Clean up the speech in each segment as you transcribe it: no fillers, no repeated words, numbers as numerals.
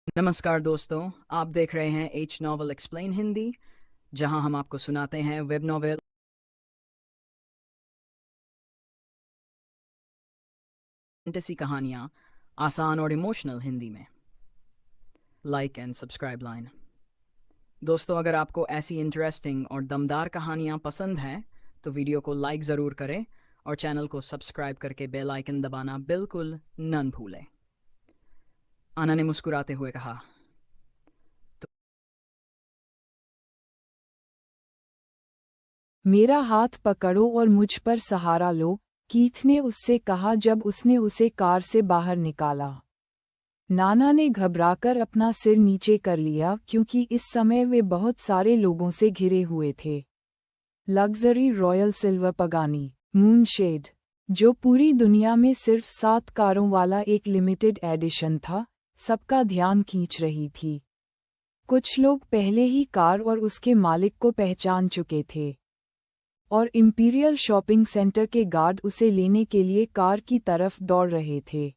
नमस्कार दोस्तों, आप देख रहे हैं एच नॉवल एक्सप्लेन हिंदी, जहां हम आपको सुनाते हैं वेब नॉवेल फैंटेसी कहानियां आसान और इमोशनल हिंदी में। Like and subscribe line. दोस्तों, अगर आपको ऐसी इंटरेस्टिंग और दमदार कहानियां पसंद हैं तो वीडियो को लाइक ज़रूर करें और चैनल को सब्सक्राइब करके बेल आइकन दबाना बिल्कुल न भूलें। आना ने मुस्कुराते हुए कहा, मेरा हाथ पकड़ो और मुझ पर सहारा लो, कीथ ने उससे कहा जब उसने उसे कार से बाहर निकाला। नाना ने घबराकर अपना सिर नीचे कर लिया क्योंकि इस समय वे बहुत सारे लोगों से घिरे हुए थे। लग्जरी रॉयल सिल्वर पगानी मूनशेड, जो पूरी दुनिया में सिर्फ 7 कारों वाला एक लिमिटेड एडिशन था, सबका ध्यान खींच रही थी। कुछ लोग पहले ही कार और उसके मालिक को पहचान चुके थे और इंपीरियल शॉपिंग सेंटर के गार्ड उसे लेने के लिए कार की तरफ दौड़ रहे थे।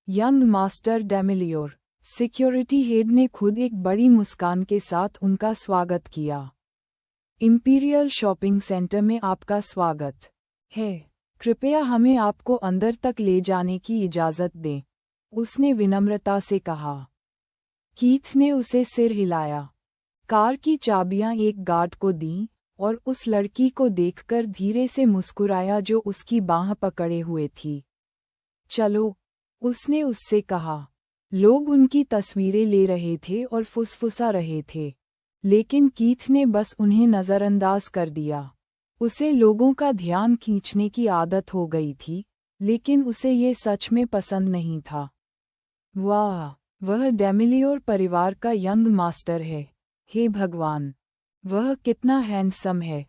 यंग मास्टर डेमिलियोर, सिक्योरिटी हेड ने खुद एक बड़ी मुस्कान के साथ उनका स्वागत किया। इंपीरियल शॉपिंग सेंटर में आपका स्वागत है। कृपया हमें आपको अंदर तक ले जाने की इजाज़त दें, उसने विनम्रता से कहा। कीथ ने उसे सिर हिलाया। कार की चाबियां एक गार्ड को दीं और उस लड़की को देखकर धीरे से मुस्कुराया जो उसकी बाँह पकड़े हुए थी। चलो, उसने उससे कहा। लोग उनकी तस्वीरें ले रहे थे और फुसफुसा रहे थे, लेकिन कीथ ने बस उन्हें नज़रअंदाज कर दिया। उसे लोगों का ध्यान खींचने की आदत हो गई थी, लेकिन उसे ये सच में पसंद नहीं था। वाह, वह डेमिलियोर परिवार का यंग मास्टर है। हे भगवान, वह कितना हैंडसम है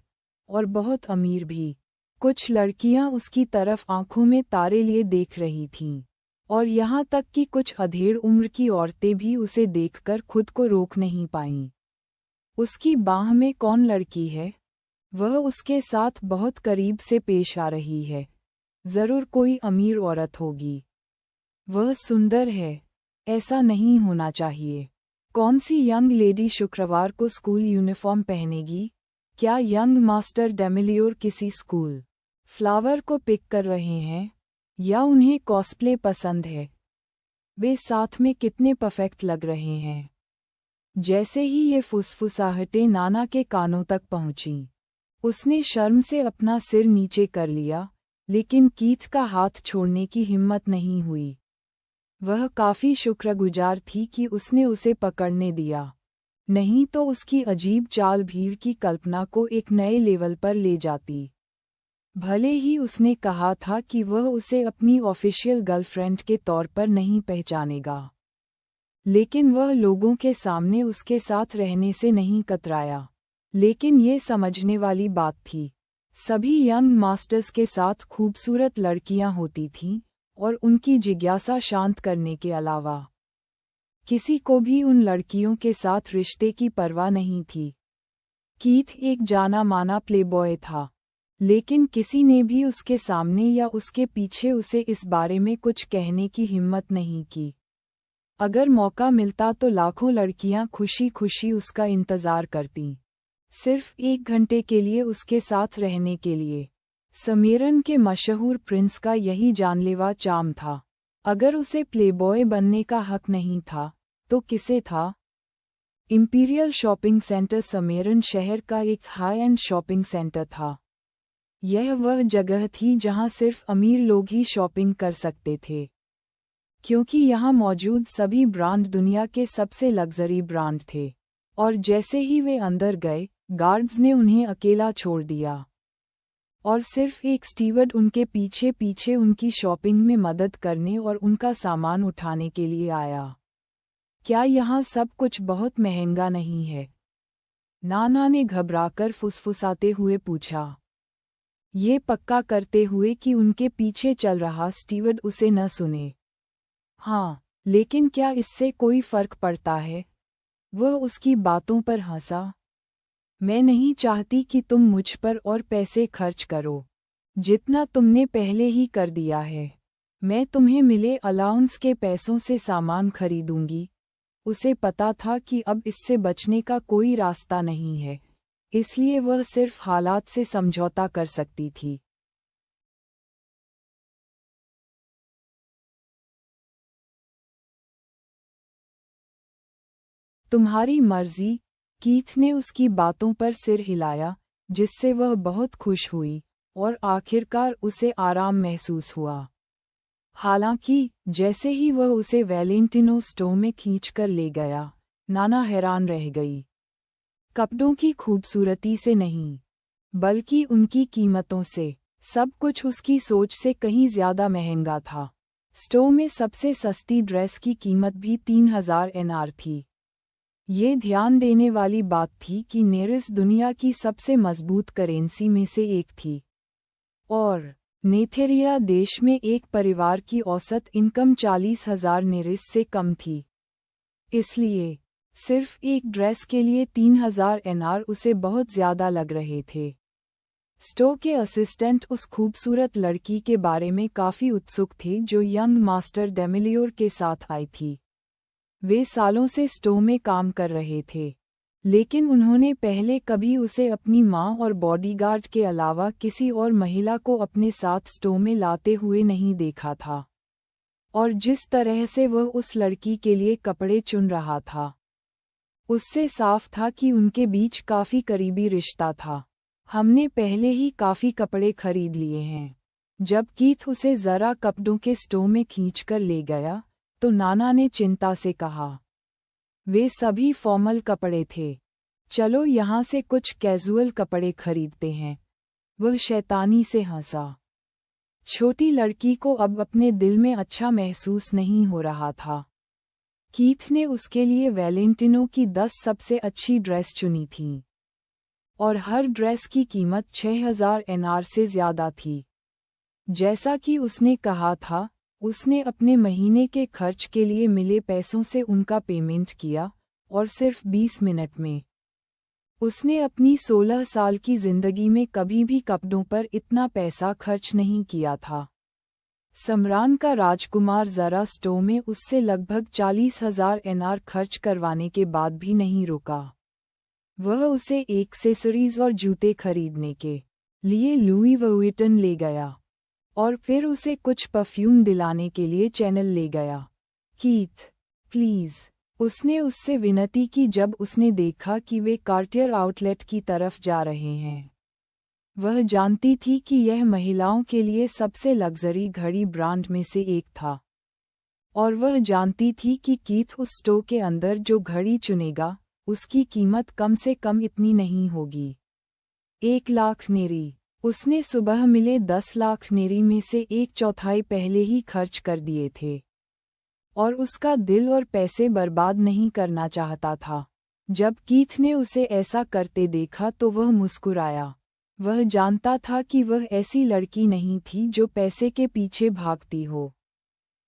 और बहुत अमीर भी। कुछ लड़कियां उसकी तरफ आंखों में तारे लिए देख रही थीं, और यहाँ तक कि कुछ अधेड़ उम्र की औरतें भी उसे देखकर खुद को रोक नहीं पाईं। उसकी बाँह में कौन लड़की है? वह उसके साथ बहुत करीब से पेश आ रही है। जरूर कोई अमीर औरत होगी। वह सुंदर है। ऐसा नहीं होना चाहिए। कौन सी यंग लेडी शुक्रवार को स्कूल यूनिफॉर्म पहनेगी? क्या यंग मास्टर डेमिलियोर किसी स्कूल फ्लावर को पिक कर रहे हैं, या उन्हें कॉस्प्ले पसंद है? वे साथ में कितने परफेक्ट लग रहे हैं। जैसे ही ये फुसफुसाहटें नाना के कानों तक पहुंचीं, उसने शर्म से अपना सिर नीचे कर लिया, लेकिन कीथ का हाथ छोड़ने की हिम्मत नहीं हुई। वह काफी शुक्रगुजार थी कि उसने उसे पकड़ने दिया, नहीं तो उसकी अजीब चाल भीड़ की कल्पना को एक नए लेवल पर ले जाती। भले ही उसने कहा था कि वह उसे अपनी ऑफिशियल गर्लफ्रेंड के तौर पर नहीं पहचानेगा, लेकिन वह लोगों के सामने उसके साथ रहने से नहीं कतराया। लेकिन ये समझने वाली बात थी, सभी यंग मास्टर्स के साथ खूबसूरत लड़कियां होती थीं, और उनकी जिज्ञासा शांत करने के अलावा किसी को भी उन लड़कियों के साथ रिश्ते की परवाह नहीं थी। कीथ एक जाना माना प्लेबॉय था, लेकिन किसी ने भी उसके सामने या उसके पीछे उसे इस बारे में कुछ कहने की हिम्मत नहीं की। अगर मौका मिलता तो लाखों लड़कियां खुशी खुशी उसका इंतजार करतीं, सिर्फ 1 घंटे के लिए उसके साथ रहने के लिए। समीरन के मशहूर प्रिंस का यही जानलेवा चार्म था। अगर उसे प्लेबॉय बनने का हक नहीं था, तो किसे था? इंपीरियल शॉपिंग सेंटर समीरन शहर का एक हाई एंड शॉपिंग सेंटर था। यह वह जगह थी जहां सिर्फ अमीर लोग ही शॉपिंग कर सकते थे, क्योंकि यहाँ मौजूद सभी ब्रांड दुनिया के सबसे लग्जरी ब्रांड थे। और जैसे ही वे अंदर गए, गार्ड्स ने उन्हें अकेला छोड़ दिया, और सिर्फ एक स्टीवर्ड उनके पीछे पीछे उनकी शॉपिंग में मदद करने और उनका सामान उठाने के लिए आया। क्या यहाँ सब कुछ बहुत महंगा नहीं है? नाना ने घबराकर फुसफुसाते हुए पूछा, ये पक्का करते हुए कि उनके पीछे चल रहा स्टीवर्ड उसे न सुने। हाँ, लेकिन क्या इससे कोई फर्क पड़ता है? वह उसकी बातों पर हंसा। मैं नहीं चाहती कि तुम मुझ पर और पैसे खर्च करो, जितना तुमने पहले ही कर दिया है। मैं तुम्हें मिले अलाउंस के पैसों से सामान खरीदूंगी। उसे पता था कि अब इससे बचने का कोई रास्ता नहीं है, इसलिए वह सिर्फ हालात से समझौता कर सकती थी। तुम्हारी मर्जी, कीथ ने उसकी बातों पर सिर हिलाया, जिससे वह बहुत खुश हुई, और आखिरकार उसे आराम महसूस हुआ। हालांकि, जैसे ही वह उसे वैलेंटिनो स्टोर में खींचकर ले गया, नाना हैरान रह गई। कपड़ों की खूबसूरती से नहीं, बल्कि उनकी कीमतों से। सब कुछ उसकी सोच से कहीं ज्यादा महंगा था। स्टोर में सबसे सस्ती ड्रेस की कीमत भी 3000 एनआर थी। ये ध्यान देने वाली बात थी कि नेरिस दुनिया की सबसे मजबूत करेंसी में से एक थी, और नेथेरिया देश में एक परिवार की औसत इनकम 40,000 नेरिस से कम थी। इसलिए सिर्फ एक ड्रेस के लिए 3000 एनआर उसे बहुत ज्यादा लग रहे थे। स्टोर के असिस्टेंट उस खूबसूरत लड़की के बारे में काफी उत्सुक थे जो यंग मास्टर डेमिलियोर के साथ आई थी। वे सालों से स्टोर में काम कर रहे थे, लेकिन उन्होंने पहले कभी उसे अपनी मां और बॉडीगार्ड के अलावा किसी और महिला को अपने साथ स्टोर में लाते हुए नहीं देखा था। और जिस तरह से वह उस लड़की के लिए कपड़े चुन रहा था, उससे साफ था कि उनके बीच काफी करीबी रिश्ता था। हमने पहले ही काफी कपड़े खरीद लिए हैं। जब कीथ उसे जरा कपड़ों के स्टोर में खींचकर ले गया, तो नाना ने चिंता से कहा। वे सभी फॉर्मल कपड़े थे। चलो यहाँ से कुछ कैजुअल कपड़े खरीदते हैं। वह शैतानी से हंसा। छोटी लड़की को अब अपने दिल में अच्छा महसूस नहीं हो रहा था। कीथ ने उसके लिए वैलेंटिनो की 10 सबसे अच्छी ड्रेस चुनी थीं, और हर ड्रेस की कीमत 6000 एनआर से ज्यादा थी। जैसा कि उसने कहा था, उसने अपने महीने के खर्च के लिए मिले पैसों से उनका पेमेंट किया, और सिर्फ 20 मिनट में। उसने अपनी 16 साल की जिंदगी में कभी भी कपड़ों पर इतना पैसा खर्च नहीं किया था। समरान का राजकुमार जरा स्टोर में उससे लगभग 40,000 एनआर खर्च करवाने के बाद भी नहीं रुका। वह उसे एक्सेसरीज और जूते खरीदने के लिए लुई वुइटन ले गया, और फिर उसे कुछ परफ्यूम दिलाने के लिए चैनल ले गया। कीथ, प्लीज, उसने उससे विनती की जब उसने देखा कि वे कार्टियर आउटलेट की तरफ जा रहे हैं। वह जानती थी कि यह महिलाओं के लिए सबसे लग्जरी घड़ी ब्रांड में से एक था, और वह जानती थी कि कीथ उस स्टोर के अंदर जो घड़ी चुनेगा, उसकी कीमत कम से कम इतनी नहीं होगी। 1 लाख नेरी। उसने सुबह मिले 10 लाख नेरी में से 1/4 पहले ही खर्च कर दिए थे, और उसका दिल और पैसे बर्बाद नहीं करना चाहता था। जब कीथ ने उसे ऐसा करते देखा तो वह मुस्कुराया। वह जानता था कि वह ऐसी लड़की नहीं थी जो पैसे के पीछे भागती हो।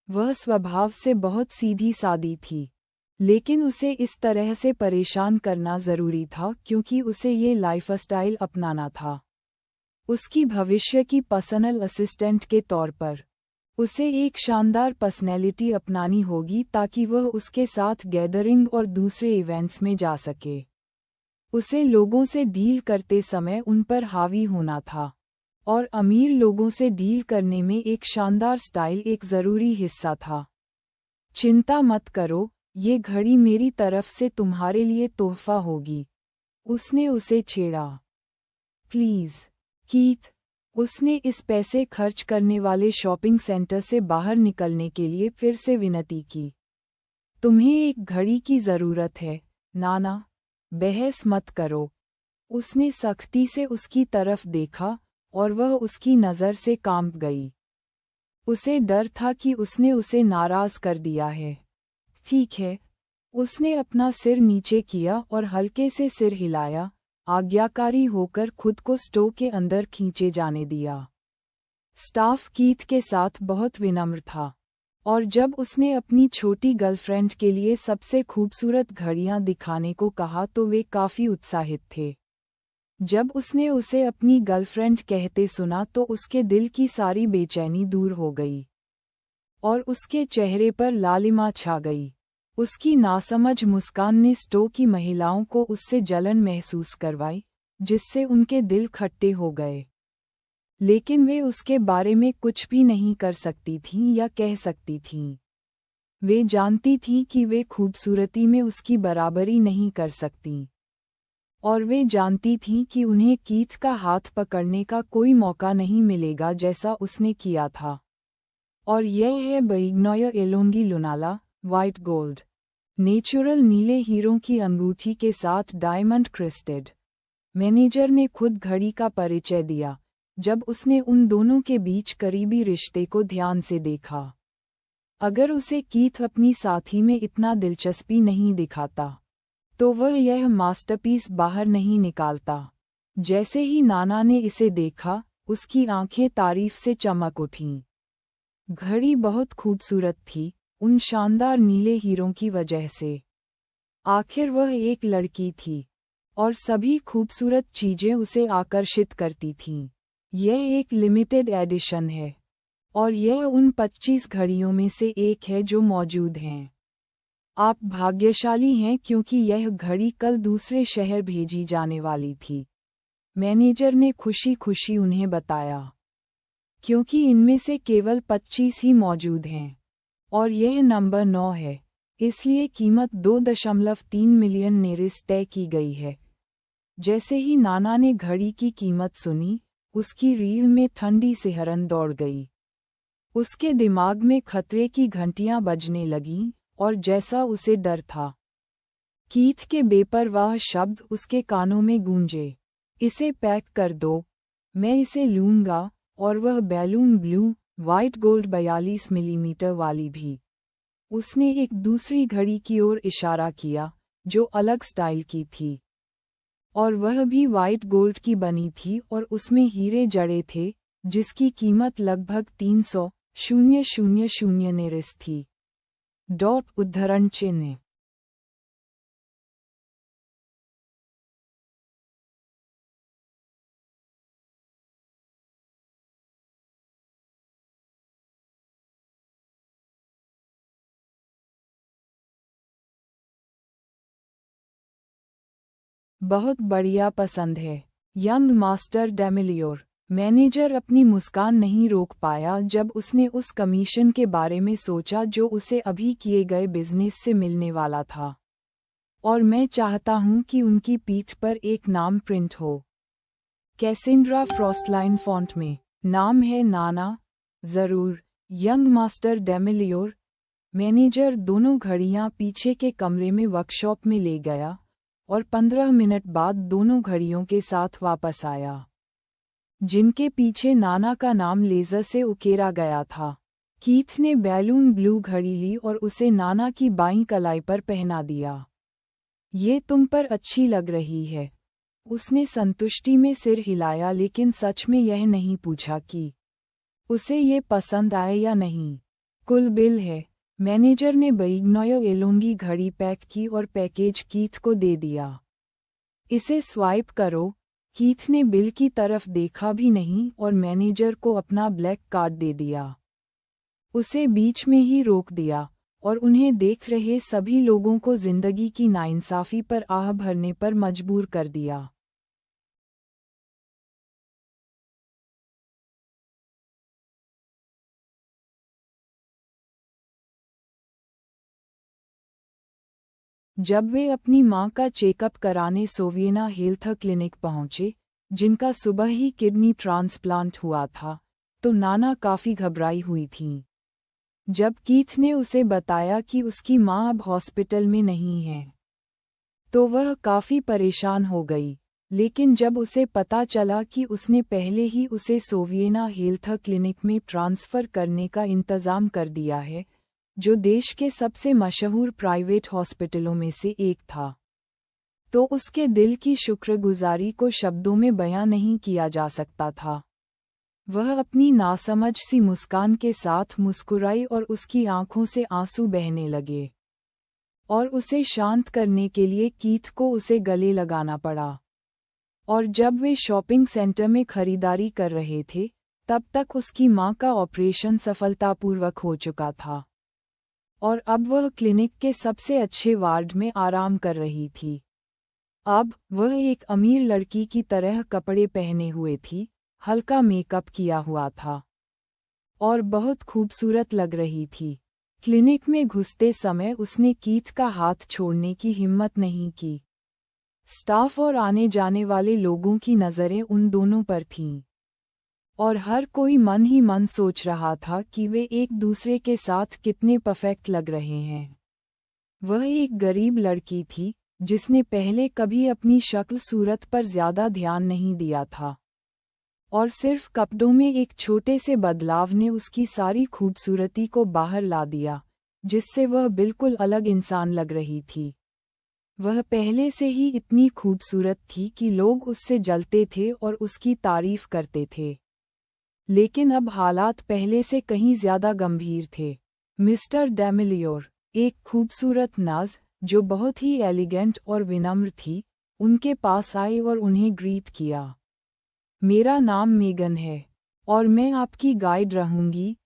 वह स्वभाव से बहुत सीधी सादी थी, लेकिन उसे इस तरह से परेशान करना जरूरी था क्योंकि उसे ये लाइफस्टाइल अपनाना था। उसकी भविष्य की पर्सनल असिस्टेंट के तौर पर उसे एक शानदार पर्सनैलिटी अपनानी होगी ताकि वह उसके साथ गैदरिंग और दूसरे इवेंट्स में जा सके। उसे लोगों से डील करते समय उन पर हावी होना था, और अमीर लोगों से डील करने में एक शानदार स्टाइल एक ज़रूरी हिस्सा था। चिंता मत करो, ये घड़ी मेरी तरफ से तुम्हारे लिए तोहफा होगी, उसने उसे छेड़ा। प्लीज़, कीथ, उसने इस पैसे खर्च करने वाले शॉपिंग सेंटर से बाहर निकलने के लिए फिर से विनती की। तुम्हें एक घड़ी की ज़रूरत है, नाना, बहस मत करो। उसने सख्ती से उसकी तरफ देखा, और वह उसकी नज़र से कांप गई। उसे डर था कि उसने उसे नाराज कर दिया है। ठीक है, उसने अपना सिर नीचे किया और हल्के से सिर हिलाया, आज्ञाकारी होकर खुद को स्टोर के अंदर खींचे जाने दिया। स्टाफ कीथ के साथ बहुत विनम्र था, और जब उसने अपनी छोटी गर्लफ्रेंड के लिए सबसे खूबसूरत घड़ियां दिखाने को कहा तो वे काफी उत्साहित थे। जब उसने उसे अपनी गर्लफ्रेंड कहते सुना तो उसके दिल की सारी बेचैनी दूर हो गई, और उसके चेहरे पर लालिमा छा गई। उसकी नासमझ मुस्कान ने स्टो की महिलाओं को उससे जलन महसूस करवाई, जिससे उनके दिल खट्टे हो गए। लेकिन वे उसके बारे में कुछ भी नहीं कर सकती थीं या कह सकती थीं। वे जानती थीं कि वे खूबसूरती में उसकी बराबरी नहीं कर सकतीं। और वे जानती थीं कि उन्हें कीथ का हाथ पकड़ने का कोई मौका नहीं मिलेगा जैसा उसने किया था। और यह है बैगनोय एलोंगी लुनाला, वाइट गोल्ड। नेचुरल नीले हीरों की अंगूठी के साथ डायमंड क्रिस्टेड। मैनेजर ने खुद घड़ी का परिचय दिया, जब उसने उन दोनों के बीच करीबी रिश्ते को ध्यान से देखा। अगर उसे कीथ अपनी साथी में इतना दिलचस्पी नहीं दिखाता, तो वह यह मास्टरपीस बाहर नहीं निकालता। जैसे ही नाना ने इसे देखा, उसकी आंखें तारीफ से चमक उठीं। घड़ी बहुत खूबसूरत थी, उन शानदार नीले हीरों की वजह से। आखिर वह एक लड़की थी, और सभी खूबसूरत चीजें उसे आकर्षित करती थीं। यह एक लिमिटेड एडिशन है, और यह उन 25 घड़ियों में से एक है जो मौजूद हैं। आप भाग्यशाली हैं क्योंकि यह घड़ी कल दूसरे शहर भेजी जाने वाली थी, मैनेजर ने खुशी खुशी उन्हें बताया। क्योंकि इनमें से केवल 25 ही मौजूद हैं, और यह नंबर 9 है, इसलिए कीमत 2.3 मिलियन नेरिस तय की गई है। जैसे ही नाना ने घड़ी की कीमत सुनी, उसकी रीढ़ में ठंडी सिहरन दौड़ गई। उसके दिमाग में खतरे की घंटियां बजने लगीं, और जैसा उसे डर था, कीथ के बेपरवाह शब्द उसके कानों में गूंजे। इसे पैक कर दो, मैं इसे लूंगा, और वह balloon blue, white gold 42 millimetre वाली भी। उसने एक दूसरी घड़ी की ओर इशारा किया, जो अलग स्टाइल की थी, और वह भी वाइट गोल्ड की बनी थी और उसमें हीरे जड़े थे, जिसकी कीमत लगभग 300,000 नेरिस थी। उद्धरण चिन्ह। बहुत बढ़िया पसंद है, यंग मास्टर डेमिलियोर। मैनेजर अपनी मुस्कान नहीं रोक पाया जब उसने उस कमीशन के बारे में सोचा जो उसे अभी किए गए बिजनेस से मिलने वाला था। और मैं चाहता हूं कि उनकी पीठ पर एक नाम प्रिंट हो। कैसेंड्रा फ्रॉस्टलाइन फॉन्ट में। नाम है नाना। जरूर, यंग मास्टर डेमिलियोर। मैनेजर दोनों घड़ियां पीछे के कमरे में वर्कशॉप में ले गया, और 15 मिनट बाद दोनों घड़ियों के साथ वापस आया, जिनके पीछे नाना का नाम लेजर से उकेरा गया था। कीथ ने बैलून ब्लू घड़ी ली और उसे नाना की बाईं कलाई पर पहना दिया। ये तुम पर अच्छी लग रही है। उसने संतुष्टि में सिर हिलाया, लेकिन सच में यह नहीं पूछा कि उसे ये पसंद आए या नहीं। कुल बिल है। मैनेजर ने बैगनोय एलोंगी घड़ी पैक की और पैकेज कीथ को दे दिया। इसे स्वाइप करो। कीथ ने बिल की तरफ देखा भी नहीं और मैनेजर को अपना ब्लैक कार्ड दे दिया। उसे बीच में ही रोक दिया, और उन्हें देख रहे सभी लोगों को जिंदगी की नाइंसाफी पर आह भरने पर मजबूर कर दिया। जब वे अपनी मां का चेकअप कराने सोवियना हेल्थ क्लिनिक पहुंचे, जिनका सुबह ही किडनी ट्रांसप्लांट हुआ था, तो नाना काफी घबराई हुई थीं। जब कीथ ने उसे बताया कि उसकी मां अब हॉस्पिटल में नहीं है, तो वह काफी परेशान हो गई। लेकिन जब उसे पता चला कि उसने पहले ही उसे सोवियना हेल्थ क्लिनिक में ट्रांसफर करने का इंतजाम कर दिया है, जो देश के सबसे मशहूर प्राइवेट हॉस्पिटलों में से एक था, तो उसके दिल की शुक्रगुजारी को शब्दों में बयां नहीं किया जा सकता था। वह अपनी नासमझ सी मुस्कान के साथ मुस्कुराई और उसकी आंखों से आंसू बहने लगे। और उसे शांत करने के लिए कीथ को उसे गले लगाना पड़ा। और जब वे शॉपिंग सेंटर में खरीदारी कर रहे थे, तब तक उसकी मां का ऑपरेशन सफलतापूर्वक हो चुका था। और अब वह क्लिनिक के सबसे अच्छे वार्ड में आराम कर रही थी। अब वह एक अमीर लड़की की तरह कपड़े पहने हुए थी, हल्का मेकअप किया हुआ था और बहुत खूबसूरत लग रही थी। क्लिनिक में घुसते समय उसने कीथ का हाथ छोड़ने की हिम्मत नहीं की। स्टाफ और आने जाने वाले लोगों की नज़रें उन दोनों पर थीं और हर कोई मन ही मन सोच रहा था कि वे एक दूसरे के साथ कितने परफेक्ट लग रहे हैं। वह एक गरीब लड़की थी जिसने पहले कभी अपनी शक्ल सूरत पर ज्यादा ध्यान नहीं दिया था और सिर्फ कपड़ों में एक छोटे से बदलाव ने उसकी सारी खूबसूरती को बाहर ला दिया, जिससे वह बिल्कुल अलग इंसान लग रही थी। वह पहले से ही इतनी खूबसूरत थी कि लोग उससे जलते थे और उसकी तारीफ करते थे। लेकिन अब हालात पहले से कहीं ज्यादा गंभीर थे। मिस्टर डेमिलियोर, एक खूबसूरत नर्स जो बहुत ही एलिगेंट और विनम्र थी, उनके पास आई और उन्हें ग्रीट किया। मेरा नाम मेगन है और मैं आपकी गाइड रहूंगी।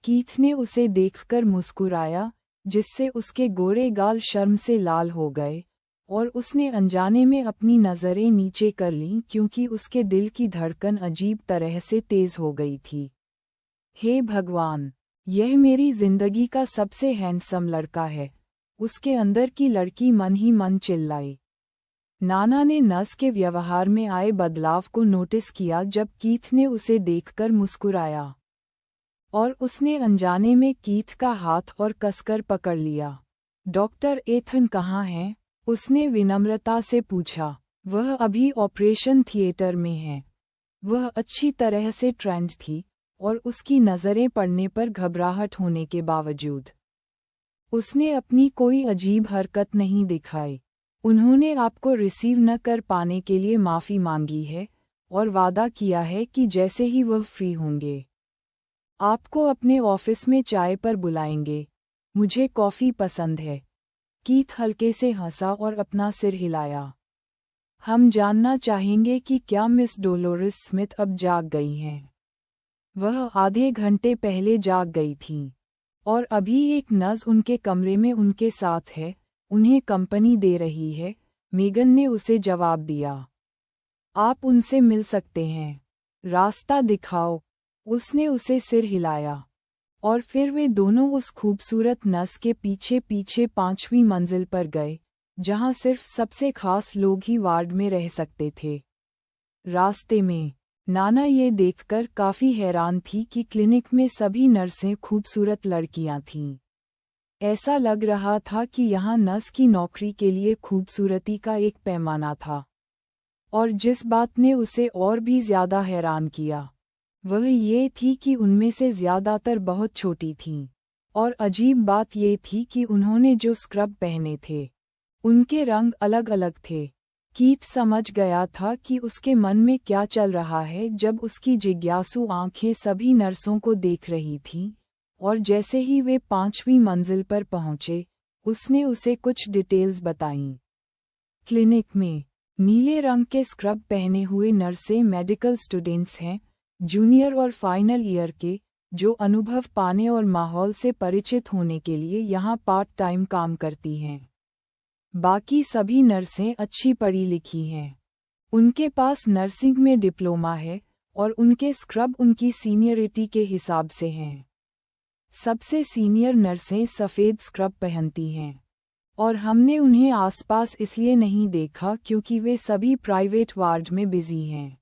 कीथ ने उसे देखकर मुस्कुराया, जिससे उसके गोरे गाल शर्म से लाल हो गए और उसने अनजाने में अपनी नज़रें नीचे कर लीं क्योंकि उसके दिल की धड़कन अजीब तरह से तेज हो गई थी। हे भगवान, यह मेरी जिंदगी का सबसे हैंडसम लड़का है, उसके अंदर की लड़की मन ही मन चिल्लाई। नाना ने नर्स के व्यवहार में आए बदलाव को नोटिस किया जब कीथ ने उसे देखकर मुस्कुराया और उसने अनजाने में कीथ का हाथ और कसकर पकड़ लिया। डॉक्टर एथन कहाँ हैं? उसने विनम्रता से पूछा। वह अभी ऑपरेशन थिएटर में है। वह अच्छी तरह से ट्रेंड थी और उसकी नज़रें पड़ने पर घबराहट होने के बावजूद उसने अपनी कोई अजीब हरकत नहीं दिखाई। उन्होंने आपको रिसीव न कर पाने के लिए माफ़ी मांगी है और वादा किया है कि जैसे ही वह फ्री होंगे आपको अपने ऑफिस में चाय पर बुलाएंगे। मुझे कॉफ़ी पसंद है। कीथ हल्के से हंसा और अपना सिर हिलाया। हम जानना चाहेंगे कि क्या मिस डोलोरिस स्मिथ अब जाग गई हैं? वह आधे घंटे पहले जाग गई थीं और अभी एक नर्स उनके कमरे में उनके साथ है, उन्हें कंपनी दे रही है। मेगन ने उसे जवाब दिया। आप उनसे मिल सकते हैं। रास्ता दिखाओ। उसने उसे सिर हिलाया और फिर वे दोनों उस खूबसूरत नर्स के पीछे पीछे 5वीं मंजिल पर गए, जहां सिर्फ सबसे खास लोग ही वार्ड में रह सकते थे। रास्ते में नाना ये देखकर काफी हैरान थी कि क्लिनिक में सभी नर्सें खूबसूरत लड़कियां थीं। ऐसा लग रहा था कि यहाँ नर्स की नौकरी के लिए खूबसूरती का एक पैमाना था। और जिस बात ने उसे और भी ज्यादा हैरान किया वह ये थी कि उनमें से ज्यादातर बहुत छोटी थीं। और अजीब बात ये थी कि उन्होंने जो स्क्रब पहने थे उनके रंग अलग अलग थे। कीथ समझ गया था कि उसके मन में क्या चल रहा है जब उसकी जिज्ञासु आंखें सभी नर्सों को देख रही थीं, और जैसे ही वे 5वीं मंजिल पर पहुंचे उसने उसे कुछ डिटेल्स बताईं। क्लिनिक में नीले रंग के स्क्रब पहने हुए नर्सें मेडिकल स्टूडेंट्स हैं, जूनियर और फाइनल ईयर के, जो अनुभव पाने और माहौल से परिचित होने के लिए यहाँ पार्ट टाइम काम करती हैं। बाकी सभी नर्सें अच्छी पढ़ी लिखी हैं। उनके पास नर्सिंग में डिप्लोमा है और उनके स्क्रब उनकी सीनियरिटी के हिसाब से हैं। सबसे सीनियर नर्सें सफ़ेद स्क्रब पहनती हैं और हमने उन्हें आसपास इसलिए नहीं देखा क्योंकि वे सभी प्राइवेट वार्ड में बिजी हैं।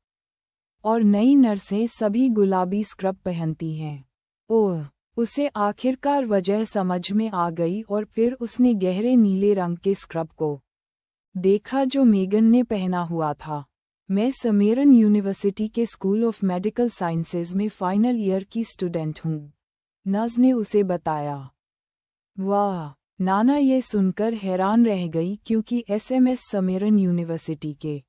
और नई नर्सें सभी गुलाबी स्क्रब पहनती हैं। ओह, उसे आखिरकार वजह समझ में आ गई और फिर उसने गहरे नीले रंग के स्क्रब को देखा जो मेगन ने पहना हुआ था। मैं समेरन यूनिवर्सिटी के स्कूल ऑफ मेडिकल साइंसेज में फाइनल ईयर की स्टूडेंट हूँ, नर्स ने उसे बताया। वाह! नाना ये सुनकर हैरान रह गई क्योंकि एसएमएस समेरन यूनिवर्सिटी के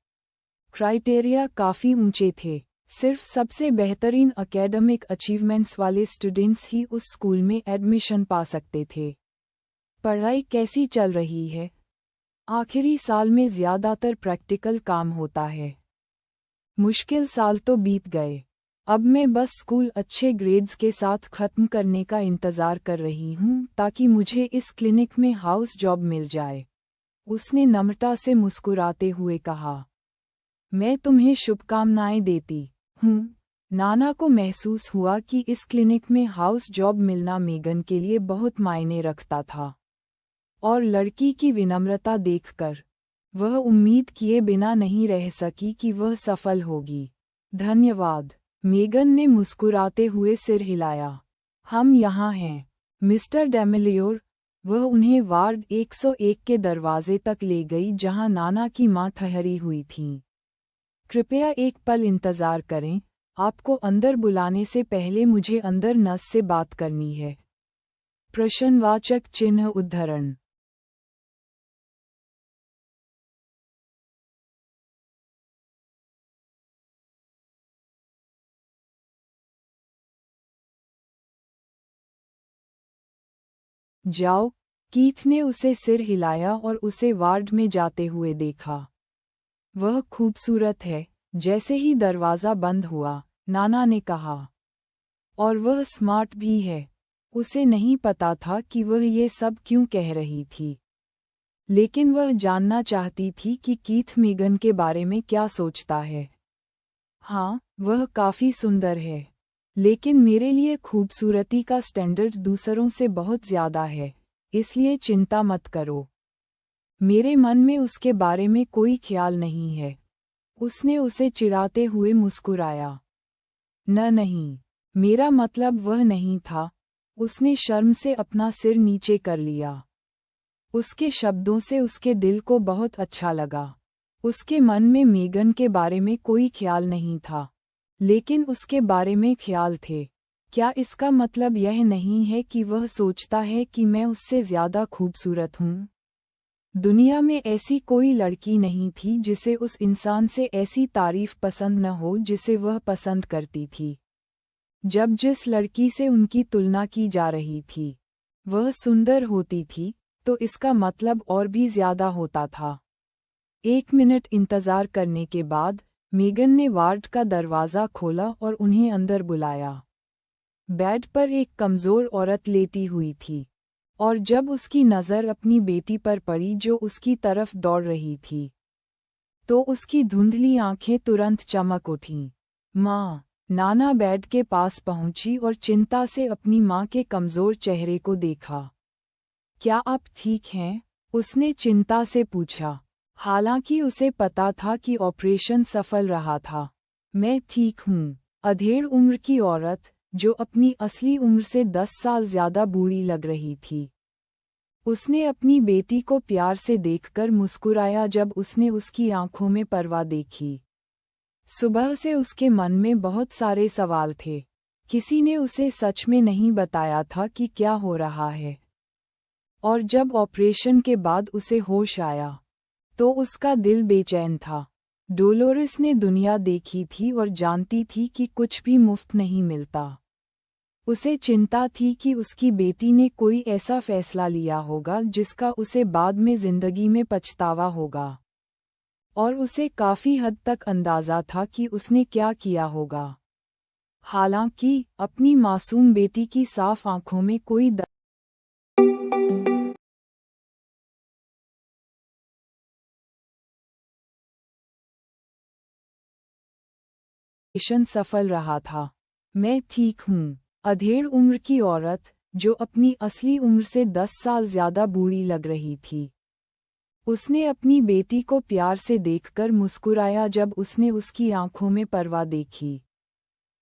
क्राइटेरिया काफ़ी ऊंचे थे। सिर्फ सबसे बेहतरीन एकेडमिक अचीवमेंट्स वाले स्टूडेंट्स ही उस स्कूल में एडमिशन पा सकते थे। पढ़ाई कैसी चल रही है? आखिरी साल में ज़्यादातर प्रैक्टिकल काम होता है। मुश्किल साल तो बीत गए। अब मैं बस स्कूल अच्छे ग्रेड्स के साथ खत्म करने का इंतज़ार कर रही हूँ ताकि मुझे इस क्लिनिक में हाउस जॉब मिल जाए। उसने नम्रता से मुस्कुराते हुए कहा। मैं तुम्हें शुभकामनाएं देती हूँ। नाना को महसूस हुआ कि इस क्लिनिक में हाउस जॉब मिलना मेगन के लिए बहुत मायने रखता था, और लड़की की विनम्रता देखकर वह उम्मीद किए बिना नहीं रह सकी कि वह सफल होगी। धन्यवाद, मेगन ने मुस्कुराते हुए सिर हिलाया। हम यहाँ हैं, मिस्टर डेमिलियोर। वह उन्हें वार्ड 101 के दरवाजे तक ले गई जहाँ नाना की माँ ठहरी हुई थीं। कृपया एक पल इंतज़ार करें, आपको अंदर बुलाने से पहले मुझे अंदर नर्स से बात करनी है। प्रश्नवाचक चिन्ह उद्धरण। जाओ, कीथ ने उसे सिर हिलाया और उसे वार्ड में जाते हुए देखा। वह खूबसूरत है। जैसे ही दरवाज़ा बंद हुआ, नाना ने कहा। और वह स्मार्ट भी है। उसे नहीं पता था कि वह ये सब क्यों कह रही थी, लेकिन वह जानना चाहती थी कि कीथ मेगन के बारे में क्या सोचता है। हाँ, वह काफ़ी सुंदर है, लेकिन मेरे लिए खूबसूरती का स्टैंडर्ड दूसरों से बहुत ज़्यादा है, इसलिए चिंता मत करो। मेरे मन में उसके बारे में कोई ख्याल नहीं है। उसने उसे चिढ़ाते हुए मुस्कुराया। नहीं, मेरा मतलब वह नहीं था। उसने शर्म से अपना सिर नीचे कर लिया। उसके शब्दों से उसके दिल को बहुत अच्छा लगा। उसके मन में मेगन के बारे में कोई ख्याल नहीं था, लेकिन उसके बारे में ख्याल थे। क्या इसका मतलब यह नहीं है कि वह सोचता है कि मैं उससे ज़्यादा खूबसूरत हूँ? दुनिया में ऐसी कोई लड़की नहीं थी जिसे उस इंसान से ऐसी तारीफ पसंद न हो जिसे वह पसंद करती थी। जब जिस लड़की से उनकी तुलना की जा रही थी वह सुंदर होती थी, तो इसका मतलब और भी ज़्यादा होता था। 1 मिनट इंतज़ार करने के बाद मेगन ने वार्ड का दरवाज़ा खोला और उन्हें अंदर बुलाया। बेड पर एक कमज़ोर औरत लेटी हुई थी, और जब उसकी नज़र अपनी बेटी पर पड़ी जो उसकी तरफ दौड़ रही थी, तो उसकी धुंधली आंखें तुरंत चमक उठीं। माँ! नाना बेड के पास पहुंची और चिंता से अपनी माँ के कमज़ोर चेहरे को देखा। क्या आप ठीक हैं? उसने चिंता से पूछा, हालांकि उसे पता था कि ऑपरेशन सफल रहा था। मैं ठीक हूँ। अधेड़ उम्र की औरत, जो अपनी असली उम्र से 10 साल ज़्यादा बूढ़ी लग रही थी, उसने अपनी बेटी को प्यार से देखकर मुस्कुराया जब उसने उसकी आंखों में परवाह देखी। सुबह से उसके मन में बहुत सारे सवाल थे। किसी ने उसे सच में नहीं बताया था कि क्या हो रहा है। और जब ऑपरेशन के बाद उसे होश आया, तो उसका दिल बेचैन था। डोलोरेस ने दुनिया देखी थी और जानती थी कि कुछ भी मुफ्त नहीं मिलता। उसे चिंता थी कि उसकी बेटी ने कोई ऐसा फैसला लिया होगा जिसका उसे बाद में जिंदगी में पछतावा होगा। और उसे काफ़ी हद तक अंदाज़ा था कि उसने क्या किया होगा। हालांकि अपनी मासूम बेटी की साफ आंखों में कोई मिशन सफल रहा था। मैं ठीक हूँ। अधेड़ उम्र की औरत, जो अपनी असली उम्र से 10 साल ज़्यादा बूढ़ी लग रही थी, उसने अपनी बेटी को प्यार से देखकर मुस्कुराया जब उसने उसकी आंखों में परवाह देखी।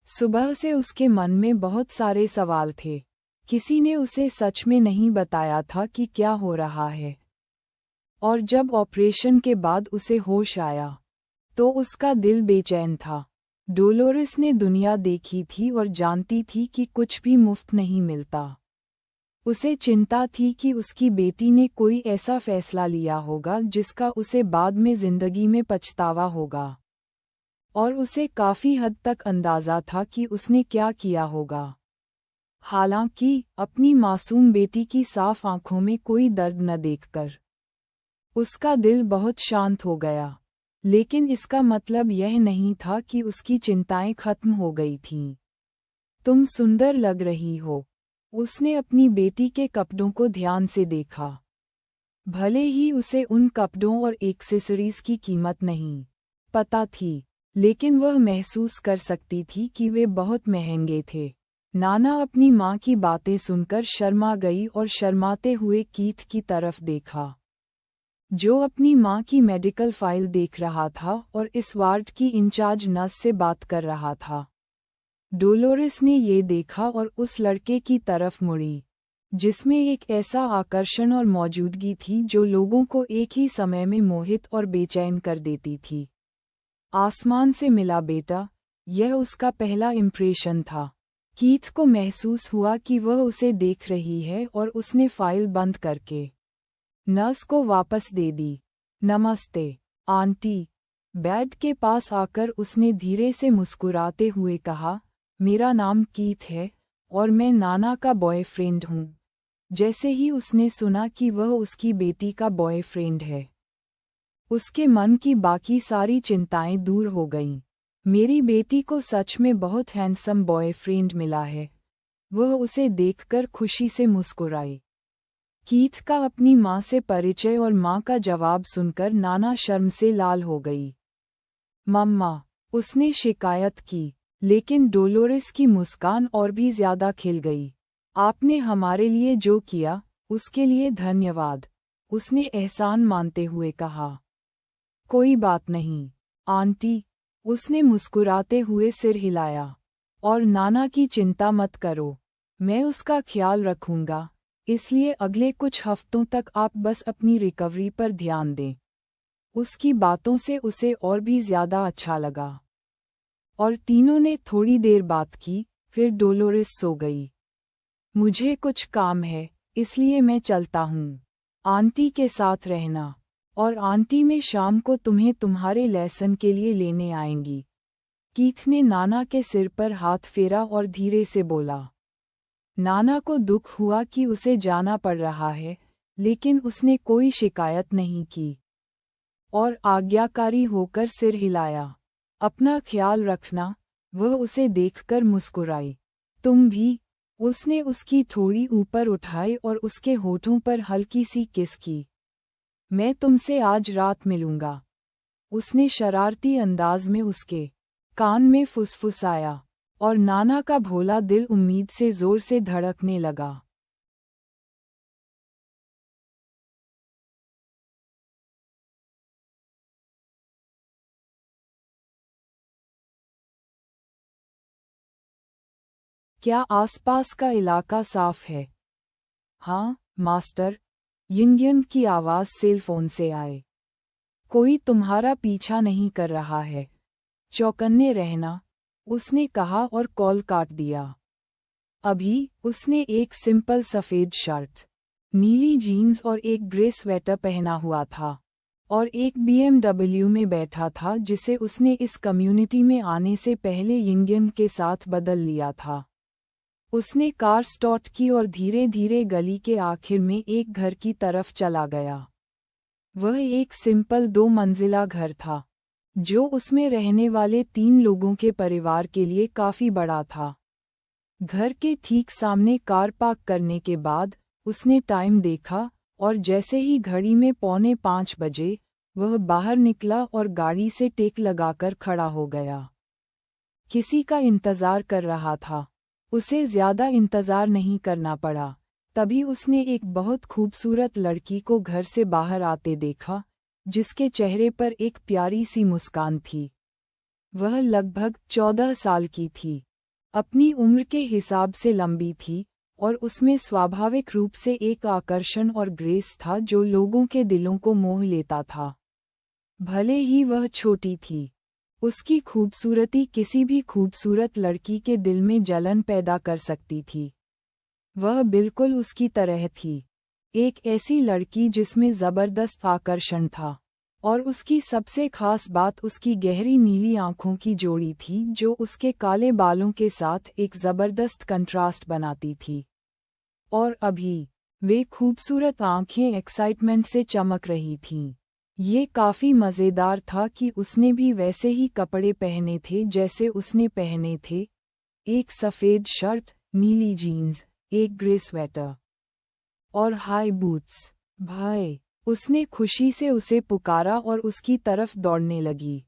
सुबह से उसके मन में बहुत सारे सवाल थे। किसी ने उसे सच में नहीं बताया था कि क्या हो रहा है। और जब ऑपरेशन के बाद उसे होश आया, तो उसका दिल बेचैन था। डोलोरेस ने दुनिया देखी थी और जानती थी कि कुछ भी मुफ्त नहीं मिलता। उसे चिंता थी कि उसकी बेटी ने कोई ऐसा फैसला लिया होगा जिसका उसे बाद में जिंदगी में पछतावा होगा। और उसे काफ़ी हद तक अंदाज़ा था कि उसने क्या किया होगा। हालांकि अपनी मासूम बेटी की साफ आंखों में कोई दर्द न देखकर उसका दिल बहुत शांत हो गया। लेकिन इसका मतलब यह नहीं था कि उसकी चिंताएं खत्म हो गई थीं। तुम सुंदर लग रही हो। उसने अपनी बेटी के कपड़ों को ध्यान से देखा। भले ही उसे उन कपड़ों और एक्सेसरीज की कीमत नहीं पता थी, लेकिन वह महसूस कर सकती थी कि वे बहुत महंगे थे। नाना अपनी माँ की बातें सुनकर शर्मा गई और शर्माते हुए कीथ की तरफ देखा, जो अपनी माँ की मेडिकल फाइल देख रहा था और इस वार्ड की इंचार्ज नर्स से बात कर रहा था। डोलोरेस ने ये देखा और उस लड़के की तरफ मुड़ी, जिसमें एक ऐसा आकर्षण और मौजूदगी थी जो लोगों को एक ही समय में मोहित और बेचैन कर देती थी। आसमान से मिला बेटा, यह उसका पहला इम्प्रेशन था। कीथ को महसूस हुआ कि वह उसे देख रही है और उसने फाइल बंद करके नर्स को वापस दे दी। नमस्ते, आंटी। बेड के पास आकर उसने धीरे से मुस्कुराते हुए कहा, मेरा नाम कीथ है और मैं नाना का बॉयफ्रेंड हूँ। जैसे ही उसने सुना कि वह उसकी बेटी का बॉयफ्रेंड है, उसके मन की बाकी सारी चिंताएं दूर हो गईं। मेरी बेटी को सच में बहुत हैंडसम बॉयफ्रेंड मिला है। वह उसे देखकर खुशी से मुस्कुराई। कीथ का अपनी माँ से परिचय और माँ का जवाब सुनकर नाना शर्म से लाल हो गई। मम्मा, उसने शिकायत की, लेकिन डोलोरेस की मुस्कान और भी ज्यादा खिल गई। आपने हमारे लिए जो किया, उसके लिए धन्यवाद, उसने एहसान मानते हुए कहा। कोई बात नहीं, आंटी, उसने मुस्कुराते हुए सिर हिलाया। और नाना की चिंता मत करो, मैं उसका ख्याल रखूंगा, इसलिए अगले कुछ हफ्तों तक आप बस अपनी रिकवरी पर ध्यान दें। उसकी बातों से उसे और भी ज्यादा अच्छा लगा। और तीनों ने थोड़ी देर बात की, फिर डोलोरेस सो गई। मुझे कुछ काम है, इसलिए मैं चलता हूँ। आंटी के साथ रहना, और आंटी मैं शाम को तुम्हें तुम्हारे लेसन के लिए लेने आएंगी। कीथ ने नाना के सिर पर हाथ फेरा और धीरे से बोला। नाना को दुख हुआ कि उसे जाना पड़ रहा है, लेकिन उसने कोई शिकायत नहीं की और आज्ञाकारी होकर सिर हिलाया। अपना ख्याल रखना, वह उसे देखकर मुस्कुराई। तुम भी, उसने उसकी थोड़ी ऊपर उठाई और उसके होठों पर हल्की सी किस की। मैं तुमसे आज रात मिलूंगा, उसने शरारती अंदाज में उसके कान में फुसफुसाया, और नाना का भोला दिल उम्मीद से जोर से धड़कने लगा। क्या आसपास का इलाका साफ है? हाँ, मास्टर, यिंगयन की आवाज़ सेल फोन से आए। कोई तुम्हारा पीछा नहीं कर रहा है। चौकन्ने रहना, उसने कहा और कॉल काट दिया। अभी उसने एक सिंपल सफ़ेद शर्ट, नीली जीन्स और एक ग्रे स्वेटर पहना हुआ था, और एक BMW में बैठा था जिसे उसने इस कम्युनिटी में आने से पहले यिंगयन के साथ बदल लिया था। उसने कार स्टार्ट की और धीरे धीरे गली के आखिर में एक घर की तरफ चला गया। वह एक सिंपल 2 मंजिला घर था, जो उसमें रहने वाले 3 लोगों के परिवार के लिए काफी बड़ा था। घर के ठीक सामने कार पार्क करने के बाद उसने टाइम देखा, और जैसे ही घड़ी में 4:45 बजे, वह बाहर निकला और गाड़ी से टेक लगाकर खड़ा हो गया। किसी का इंतजार कर रहा था। उसे ज्यादा इंतजार नहीं करना पड़ा। तभी उसने एक बहुत खूबसूरत लड़की को घर से बाहर आते देखा, जिसके चेहरे पर एक प्यारी सी मुस्कान थी। वह लगभग 14 साल की थी, अपनी उम्र के हिसाब से लंबी थी, और उसमें स्वाभाविक रूप से एक आकर्षण और ग्रेस था जो लोगों के दिलों को मोह लेता था। भले ही वह छोटी थी, उसकी खूबसूरती किसी भी खूबसूरत लड़की के दिल में जलन पैदा कर सकती थी। वह बिल्कुल उसकी तरह थी, एक ऐसी लड़की जिसमें जबरदस्त आकर्षण था, और उसकी सबसे खास बात उसकी गहरी नीली आंखों की जोड़ी थी जो उसके काले बालों के साथ एक जबरदस्त कंट्रास्ट बनाती थी। और अभी वे खूबसूरत आंखें एक्साइटमेंट से चमक रही थीं। ये काफी मजेदार था कि उसने भी वैसे ही कपड़े पहने थे जैसे उसने पहने थे, एक सफेद शर्ट, नीली जीन्स, एक ग्रे स्वेटर और हाई बूट्स। भाई, उसने खुशी से उसे पुकारा और उसकी तरफ दौड़ने लगी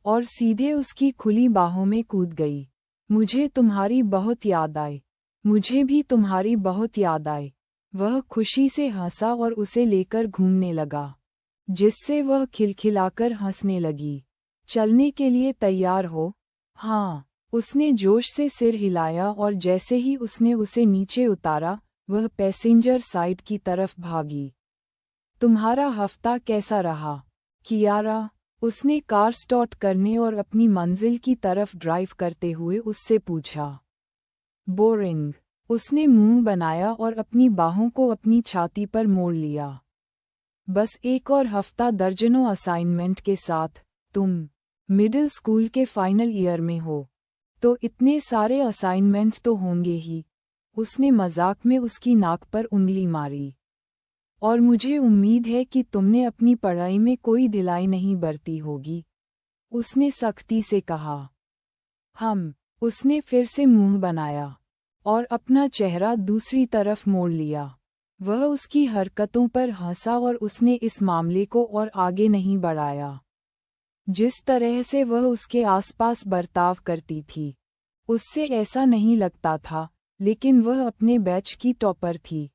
और सीधे उसकी खुली बाहों में कूद गई। मुझे तुम्हारी बहुत याद आई, मुझे भी तुम्हारी बहुत याद आई। वह खुशी से हंसा और उसे लेकर घूमने लगा, जिससे वह खिलखिलाकर हंसने लगी। चलने के लिए तैयार हो? हाँ, उसने जोश से सिर हिलाया और जैसे ही उसने उसे नीचे उतारा, वह पैसेंजर साइड की तरफ भागी। तुम्हारा हफ्ता कैसा रहा, कियारा? उसने कार स्टार्ट करने और अपनी मंजिल की तरफ ड्राइव करते हुए उससे पूछा। बोरिंग, उसने मुंह बनाया और अपनी बाहों को अपनी छाती पर मोड़ लिया। बस एक और हफ्ता दर्जनों असाइनमेंट के साथ, तुम मिडिल स्कूल के फाइनल ईयर में हो, तो इतने सारे असाइनमेंट्स तो होंगे ही। उसने मजाक में उसकी नाक पर उंगली मारी। और मुझे उम्मीद है कि तुमने अपनी पढ़ाई में कोई ढिलाई नहीं बरती होगी, उसने सख्ती से कहा। उसने फिर से मुंह बनाया और अपना चेहरा दूसरी तरफ मोड़ लिया। वह उसकी हरकतों पर हंसा और उसने इस मामले को और आगे नहीं बढ़ाया। जिस तरह से वह उसके आसपास बर्ताव करती थी, उससे ऐसा नहीं लगता था, लेकिन वह अपने बैच की टॉपर थी।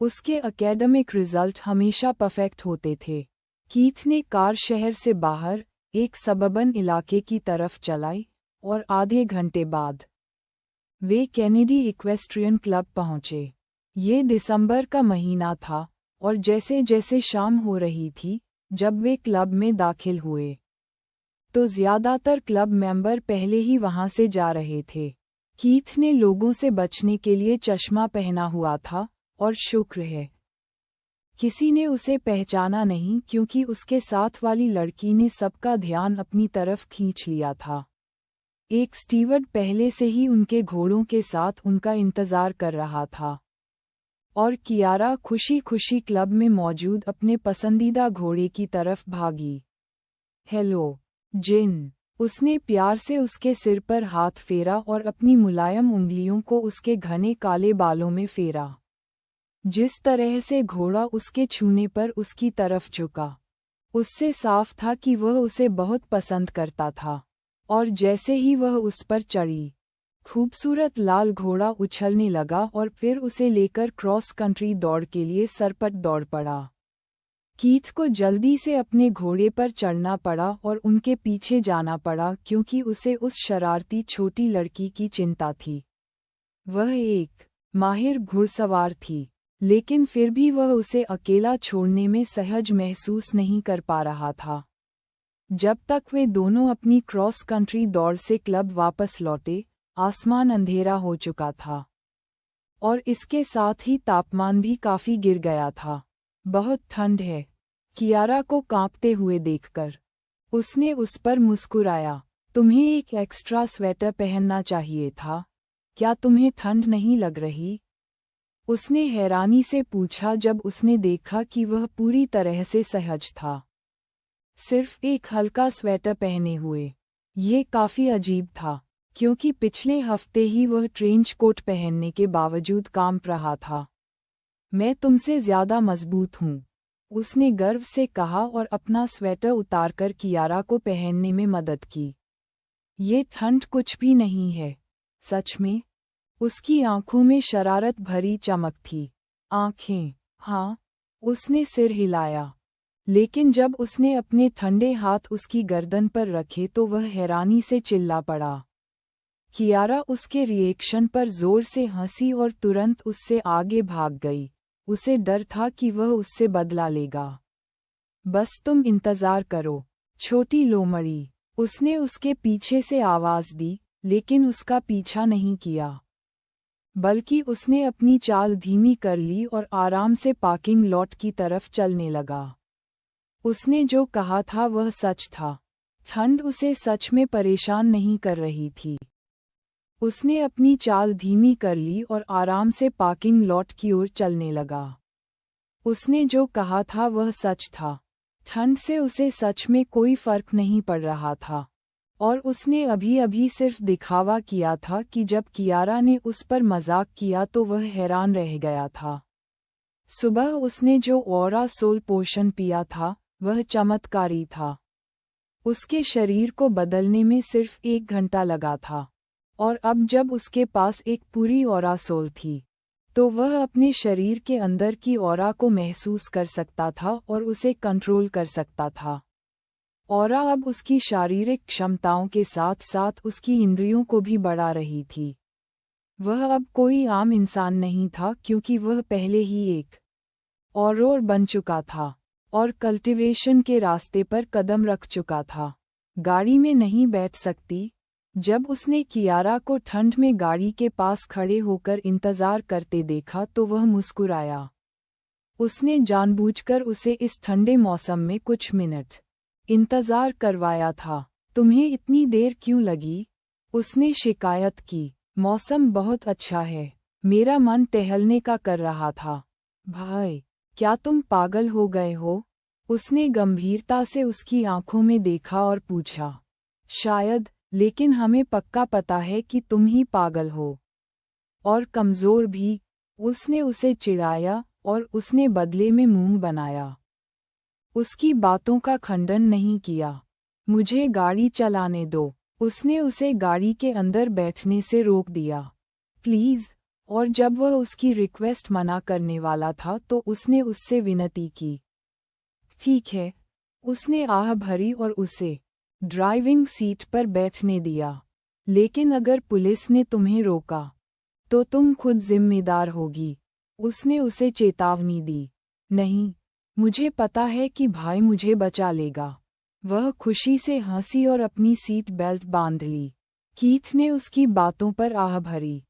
उसके एकेडमिक रिजल्ट हमेशा परफेक्ट होते थे। कीथ ने कार शहर से बाहर एक सबर्बन इलाके की तरफ चलाई और आधे घंटे बाद वे कैनेडी इक्वेस्ट्रियन क्लब पहुंचे। ये दिसंबर का महीना था और जैसे जैसे शाम हो रही थी, जब वे क्लब में दाखिल हुए, तो ज्यादातर क्लब मेंबर पहले ही वहां से जा रहे थे। कीथ ने लोगों से बचने के लिए चश्मा पहना हुआ था और शुक्र है किसी ने उसे पहचाना नहीं, क्योंकि उसके साथ वाली लड़की ने सबका ध्यान अपनी तरफ खींच लिया था। एक स्टीवर्ड पहले से ही उनके घोड़ों के साथ उनका इंतजार कर रहा था और कियारा खुशी खुशी क्लब में मौजूद अपने पसंदीदा घोड़े की तरफ भागी। हेलो, जिन, उसने प्यार से उसके सिर पर हाथ फेरा और अपनी मुलायम उंगलियों को उसके घने काले बालों में फेरा। जिस तरह से घोड़ा उसके छूने पर उसकी तरफ झुका, उससे साफ था कि वह उसे बहुत पसंद करता था। और जैसे ही वह उस पर चढ़ी, खूबसूरत लाल घोड़ा उछलने लगा और फिर उसे लेकर क्रॉस कंट्री दौड़ के लिए सरपट दौड़ पड़ा। कीथ को जल्दी से अपने घोड़े पर चढ़ना पड़ा और उनके पीछे जाना पड़ा, क्योंकि उसे उस शरारती छोटी लड़की की चिंता थी। वह एक माहिर घुड़सवार थी, लेकिन फिर भी वह उसे अकेला छोड़ने में सहज महसूस नहीं कर पा रहा था। जब तक वे दोनों अपनी क्रॉस कंट्री दौड़ से क्लब वापस लौटे, आसमान अंधेरा हो चुका था और इसके साथ ही तापमान भी काफी गिर गया था। बहुत ठंड है, कियारा को कांपते हुए देखकर उसने उस पर मुस्कुराया। तुम्हें एक एक्स्ट्रा स्वेटर पहनना चाहिए था, क्या तुम्हें ठंड नहीं लग रही? उसने हैरानी से पूछा जब उसने देखा कि वह पूरी तरह से सहज था, सिर्फ एक हल्का स्वेटर पहने हुए। ये काफी अजीब था, क्योंकि पिछले हफ्ते ही वह ट्रेंच कोट पहनने के बावजूद कांप रहा था। मैं तुमसे ज्यादा मजबूत हूँ, उसने गर्व से कहा और अपना स्वेटर उतारकर कियारा को पहनने में मदद की। ये ठंड कुछ भी नहीं है, सच में? उसकी आंखों में शरारत भरी चमक थी। आंखें? हाँ, उसने सिर हिलाया। लेकिन जब उसने अपने ठंडे हाथ उसकी गर्दन पर रखे तो वह हैरानी से चिल्ला पड़ा। कियारा उसके रिएक्शन पर जोर से हंसी और तुरंत उससे आगे भाग गई। उसे डर था कि वह उससे बदला लेगा। बस तुम इंतजार करो, छोटी लोमड़ी, उसने उसके पीछे से आवाज दी, लेकिन उसका पीछा नहीं किया। बल्कि उसने अपनी चाल धीमी कर ली और आराम से पार्किंग लॉट की तरफ चलने लगा। उसने जो कहा था वह सच था, ठंड उसे सच में परेशान नहीं कर रही थी। उसने अपनी चाल धीमी कर ली और आराम से पार्किंग लॉट की ओर चलने लगा। उसने जो कहा था वह सच था, ठंड से उसे सच में कोई फर्क नहीं पड़ रहा था, और उसने अभी अभी सिर्फ दिखावा किया था कि जब कियारा ने उस पर मजाक किया तो वह हैरान रह गया था। सुबह उसने जो ऑरा सोल पोशन पिया था वह चमत्कारी था। उसके शरीर को बदलने में सिर्फ 1 घंटा लगा था, और अब जब उसके पास एक पूरी ऑरा सोल थी तो वह अपने शरीर के अंदर की ऑरा को महसूस कर सकता था और उसे कंट्रोल कर सकता था। ऑरा अब उसकी शारीरिक क्षमताओं के साथ साथ उसकी इंद्रियों को भी बढ़ा रही थी। वह अब कोई आम इंसान नहीं था क्योंकि वह पहले ही एक ऑरोर बन चुका था और कल्टिवेशन के रास्ते पर कदम रख चुका था। गाड़ी में नहीं बैठ सकती। जब उसने कियारा को ठंड में गाड़ी के पास खड़े होकर इंतजार करते देखा तो वह मुस्कुराया। उसने जानबूझकर उसे इस ठंडे मौसम में कुछ मिनट इंतजार करवाया था। तुम्हें इतनी देर क्यों लगी? उसने शिकायत की। मौसम बहुत अच्छा है, मेरा मन टहलने का कर रहा था। भाई, क्या तुम पागल हो गए हो? उसने गंभीरता से उसकी आंखों में देखा और पूछा। शायद, लेकिन हमें पक्का पता है कि तुम ही पागल हो। और कमज़ोर भी। उसने उसे चिढ़ाया और उसने बदले में मुंह बनाया। उसकी बातों का खंडन नहीं किया। मुझे गाड़ी चलाने दो। उसने उसे गाड़ी के अंदर बैठने से रोक दिया। प्लीज़। और जब वह उसकी रिक्वेस्ट मना करने वाला था तो उसने उससे विनती की। ठीक है। उसने आह भरी और उसे ड्राइविंग सीट पर बैठने दिया। लेकिन अगर पुलिस ने तुम्हें रोका तो तुम खुद जिम्मेदार होगी। उसने उसे चेतावनी दी। नहीं, मुझे पता है कि भाई मुझे बचा लेगा। वह खुशी से हंसी और अपनी सीट बेल्ट बांध ली। कीथ ने उसकी बातों पर आह भरी,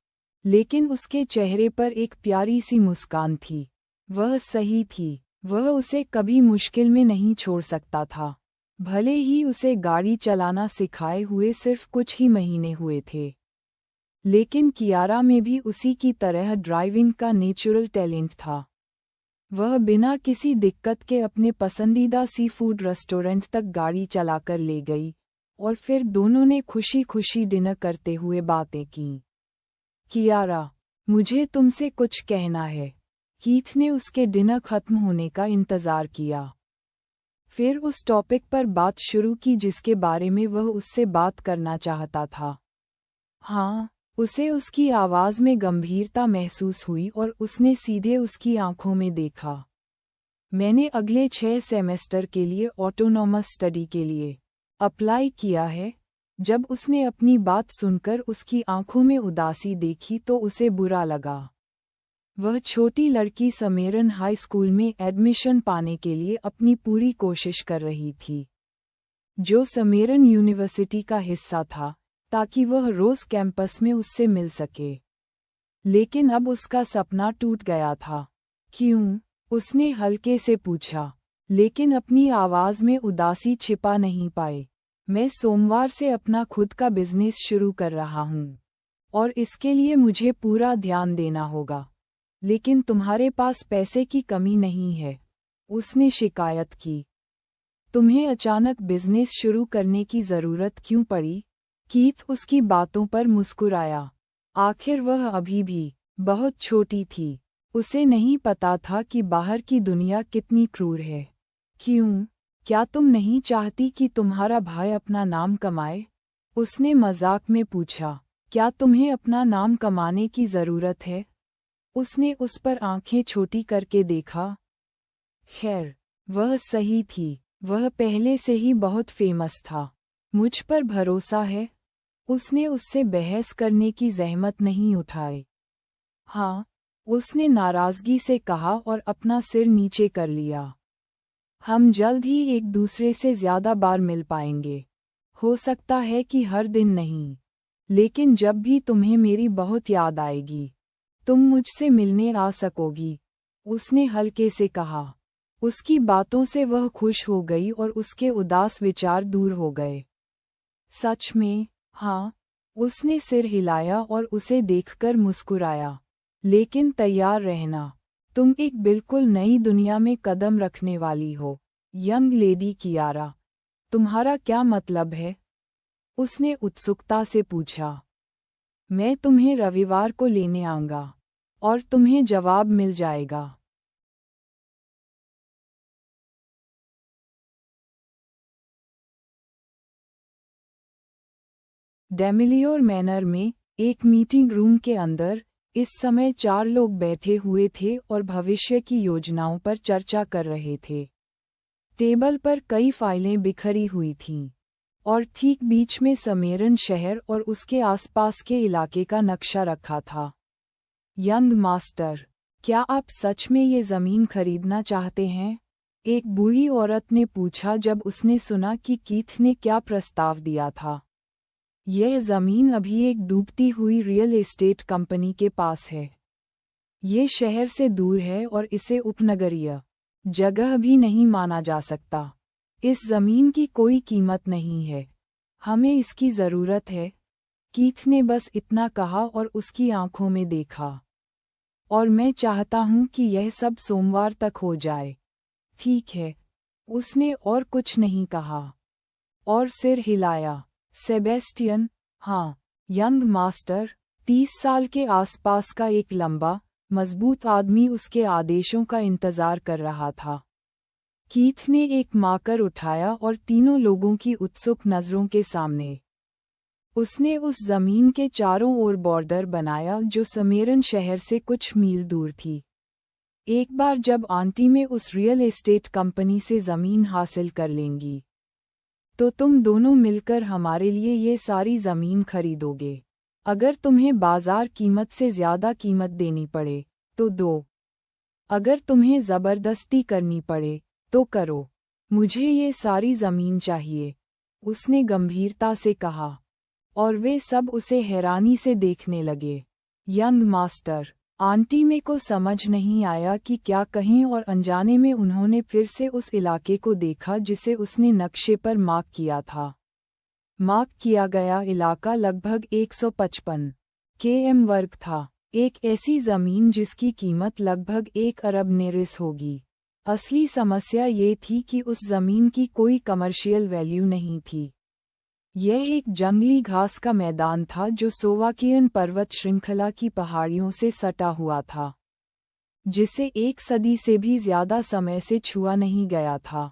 लेकिन उसके चेहरे पर एक प्यारी सी मुस्कान थी। वह सही थी। वह उसे कभी मुश्किल में नहीं छोड़ सकता था। भले ही उसे गाड़ी चलाना सिखाए हुए सिर्फ कुछ ही महीने हुए थे, लेकिन कियारा में भी उसी की तरह ड्राइविंग का नेचुरल टैलेंट था। वह बिना किसी दिक्कत के अपने पसंदीदा सी फूड रेस्टोरेंट तक गाड़ी चलाकर ले गई, और फिर दोनों ने खुशी खुशी डिनर करते हुए बातें कीं। कियारा, मुझे तुमसे कुछ कहना है। कीथ ने उसके डिनर खत्म होने का इंतज़ार किया, फिर उस टॉपिक पर बात शुरू की जिसके बारे में वह उससे बात करना चाहता था। हाँ, उसे उसकी आवाज़ में गंभीरता महसूस हुई और उसने सीधे उसकी आंखों में देखा। मैंने अगले 6 सेमेस्टर के लिए ऑटोनॉमस स्टडी के लिए अप्लाई किया है। जब उसने अपनी बात सुनकर उसकी आंखों में उदासी देखी तो उसे बुरा लगा। वह छोटी लड़की समेरन हाई स्कूल में एडमिशन पाने के लिए अपनी पूरी कोशिश कर रही थी, जो समेरन यूनिवर्सिटी का हिस्सा था, ताकि वह रोज कैंपस में उससे मिल सके। लेकिन अब उसका सपना टूट गया था। क्यों? उसने हल्के से पूछा, लेकिन अपनी आवाज़ में उदासी छिपा नहीं पाए। मैं सोमवार से अपना खुद का बिजनेस शुरू कर रहा हूँ, और इसके लिए मुझे पूरा ध्यान देना होगा। लेकिन तुम्हारे पास पैसे की कमी नहीं है, उसने शिकायत की। तुम्हें अचानक बिजनेस शुरू करने की ज़रूरत क्यों पड़ी? कीथ उसकी बातों पर मुस्कुराया। आखिर वह अभी भी बहुत छोटी थी। उसे नहीं पता था कि बाहर की दुनिया कितनी क्रूर है। क्यों? क्या तुम नहीं चाहती कि तुम्हारा भाई अपना नाम कमाए? उसने मजाक में पूछा। क्या तुम्हें अपना नाम कमाने की ज़रूरत है? उसने उस पर आंखें छोटी करके देखा। खैर, वह सही थी। वह पहले से ही बहुत फेमस था। मुझ पर भरोसा है? उसने उससे बहस करने की ज़हमत नहीं उठाई। हाँ, उसने नाराज़गी से कहा और अपना सिर नीचे कर लिया। हम जल्द ही एक दूसरे से ज़्यादा बार मिल पाएंगे। हो सकता है कि हर दिन नहीं, लेकिन जब भी तुम्हें मेरी बहुत याद आएगी, तुम मुझसे मिलने आ सकोगी, उसने हल्के से कहा। उसकी बातों से वह खुश हो गई और उसके उदास विचार दूर हो गए। सच में? हाँ, उसने सिर हिलाया और उसे देखकर मुस्कुराया। लेकिन तैयार रहना, तुम एक बिल्कुल नई दुनिया में कदम रखने वाली हो। यंग लेडी कियारा, तुम्हारा क्या मतलब है? उसने उत्सुकता से पूछा। मैं तुम्हें रविवार को लेने आऊंगा और तुम्हें जवाब मिल जाएगा। डेमिलियोर मैनर में एक मीटिंग रूम के अंदर इस समय 4 लोग बैठे हुए थे और भविष्य की योजनाओं पर चर्चा कर रहे थे। टेबल पर कई फाइलें बिखरी हुई थीं और ठीक बीच में समेरन शहर और उसके आसपास के इलाके का नक्शा रखा था। यंग मास्टर, क्या आप सच में ये ज़मीन खरीदना चाहते हैं? एक बूढ़ी औरत ने पूछा जब उसने सुना कि कीथ ने क्या प्रस्ताव दिया था। यह ज़मीन अभी एक डूबती हुई रियल एस्टेट कंपनी के पास है। ये शहर से दूर है और इसे उपनगरीय जगह भी नहीं माना जा सकता। इस ज़मीन की कोई कीमत नहीं है। हमें इसकी ज़रूरत है। कीथ ने बस इतना कहा और उसकी आंखों में देखा। और मैं चाहता हूं कि यह सब सोमवार तक हो जाए। ठीक है। उसने और कुछ नहीं कहा और सिर हिलाया। सेबेस्टियन, हाँ, यंग मास्टर, 30 साल के आसपास का एक लंबा, मजबूत आदमी उसके आदेशों का इंतजार कर रहा था। कीथ ने एक मार्कर उठाया और तीनों लोगों की उत्सुक नज़रों के सामने उसने उस जमीन के चारों ओर बॉर्डर बनाया जो समेरन शहर से कुछ मील दूर थी। एक बार जब आंटी में उस रियल एस्टेट कंपनी से ज़मीन हासिल कर लेंगी तो तुम दोनों मिलकर हमारे लिए ये सारी ज़मीन खरीदोगे। अगर तुम्हें बाजार कीमत से ज़्यादा कीमत देनी पड़े तो दो। अगर तुम्हें ज़बरदस्ती करनी पड़े तो करो। मुझे ये सारी ज़मीन चाहिए, उसने गंभीरता से कहा। और वे सब उसे हैरानी से देखने लगे। यंग मास्टर, आंटी में को समझ नहीं आया कि क्या कहें और अनजाने में उन्होंने फिर से उस इलाके को देखा जिसे उसने नक्शे पर मार्क किया था। मार्क किया गया इलाका लगभग 155 km वर्ग था। एक ऐसी ज़मीन जिसकी कीमत लगभग 1 अरब नेरिस होगी। असली समस्या ये थी कि उस ज़मीन की कोई कमर्शियल वैल्यू नहीं थी। यह एक जंगली घास का मैदान था जो सोवाकियन पर्वत श्रृंखला की पहाड़ियों से सटा हुआ था, जिसे 1 सदी से भी ज़्यादा समय से छुआ नहीं गया था।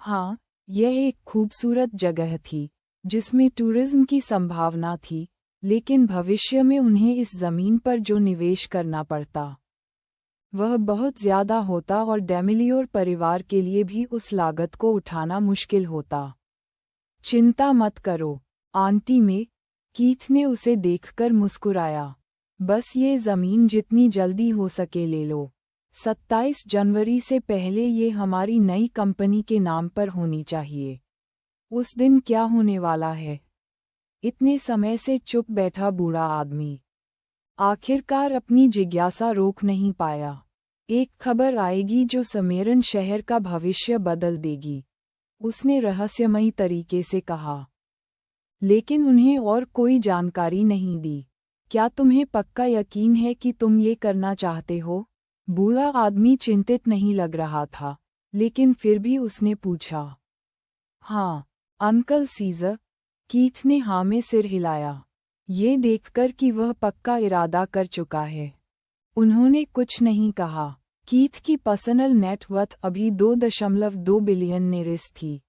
हाँ, यह एक खूबसूरत जगह थी जिसमें टूरिज्म की संभावना थी, लेकिन भविष्य में उन्हें इस ज़मीन पर जो निवेश करना पड़ता वह बहुत ज़्यादा होता और डेमिलियोर परिवार के लिए भी उस लागत को उठाना मुश्किल होता। चिंता मत करो, आंटी में, कीथ ने उसे देखकर मुस्कुराया। बस ये ज़मीन जितनी जल्दी हो सके ले लो। 27 जनवरी से पहले ये हमारी नई कंपनी के नाम पर होनी चाहिए। उस दिन क्या होने वाला है? इतने समय से चुप बैठा बूढ़ा आदमी आखिरकार अपनी जिज्ञासा रोक नहीं पाया। एक खबर आएगी जो समेरन शहर का भविष्य बदल देगी, उसने रहस्यमयी तरीके से कहा। लेकिन उन्हें और कोई जानकारी नहीं दी। क्या तुम्हें पक्का यकीन है कि तुम ये करना चाहते हो? बूढ़ा आदमी चिंतित नहीं लग रहा था, लेकिन फिर भी उसने पूछा। हाँ, अंकल सीज़र, कीथ ने हाँ में सिर हिलाया, ये देखकर कि वह पक्का इरादा कर चुका है। उन्होंने कुछ नहीं कहा। कीथ की पर्सनल नेटवर्थ अभी 2.2 बिलियन नेरिस थी।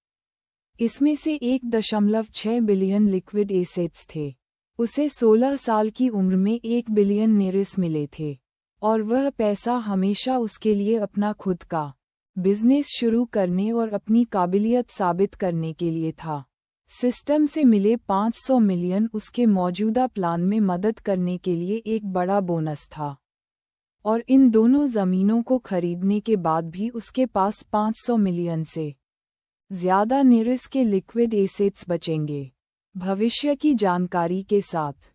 इसमें से 1.6 बिलियन लिक्विड एसेट्स थे। उसे 16 साल की उम्र में 1 बिलियन नेरिस मिले थे और वह पैसा हमेशा उसके लिए अपना खुद का बिजनेस शुरू करने और अपनी काबिलियत साबित करने के लिए था। सिस्टम से मिले 500 मिलियन उसके मौजूदा प्लान में मदद करने के लिए एक बड़ा बोनस था। और इन दोनों ज़मीनों को खरीदने के बाद भी उसके पास 500 मिलियन से ज़्यादा नेरिस के लिक्विड एसेट्स बचेंगे। भविष्य की जानकारी के साथ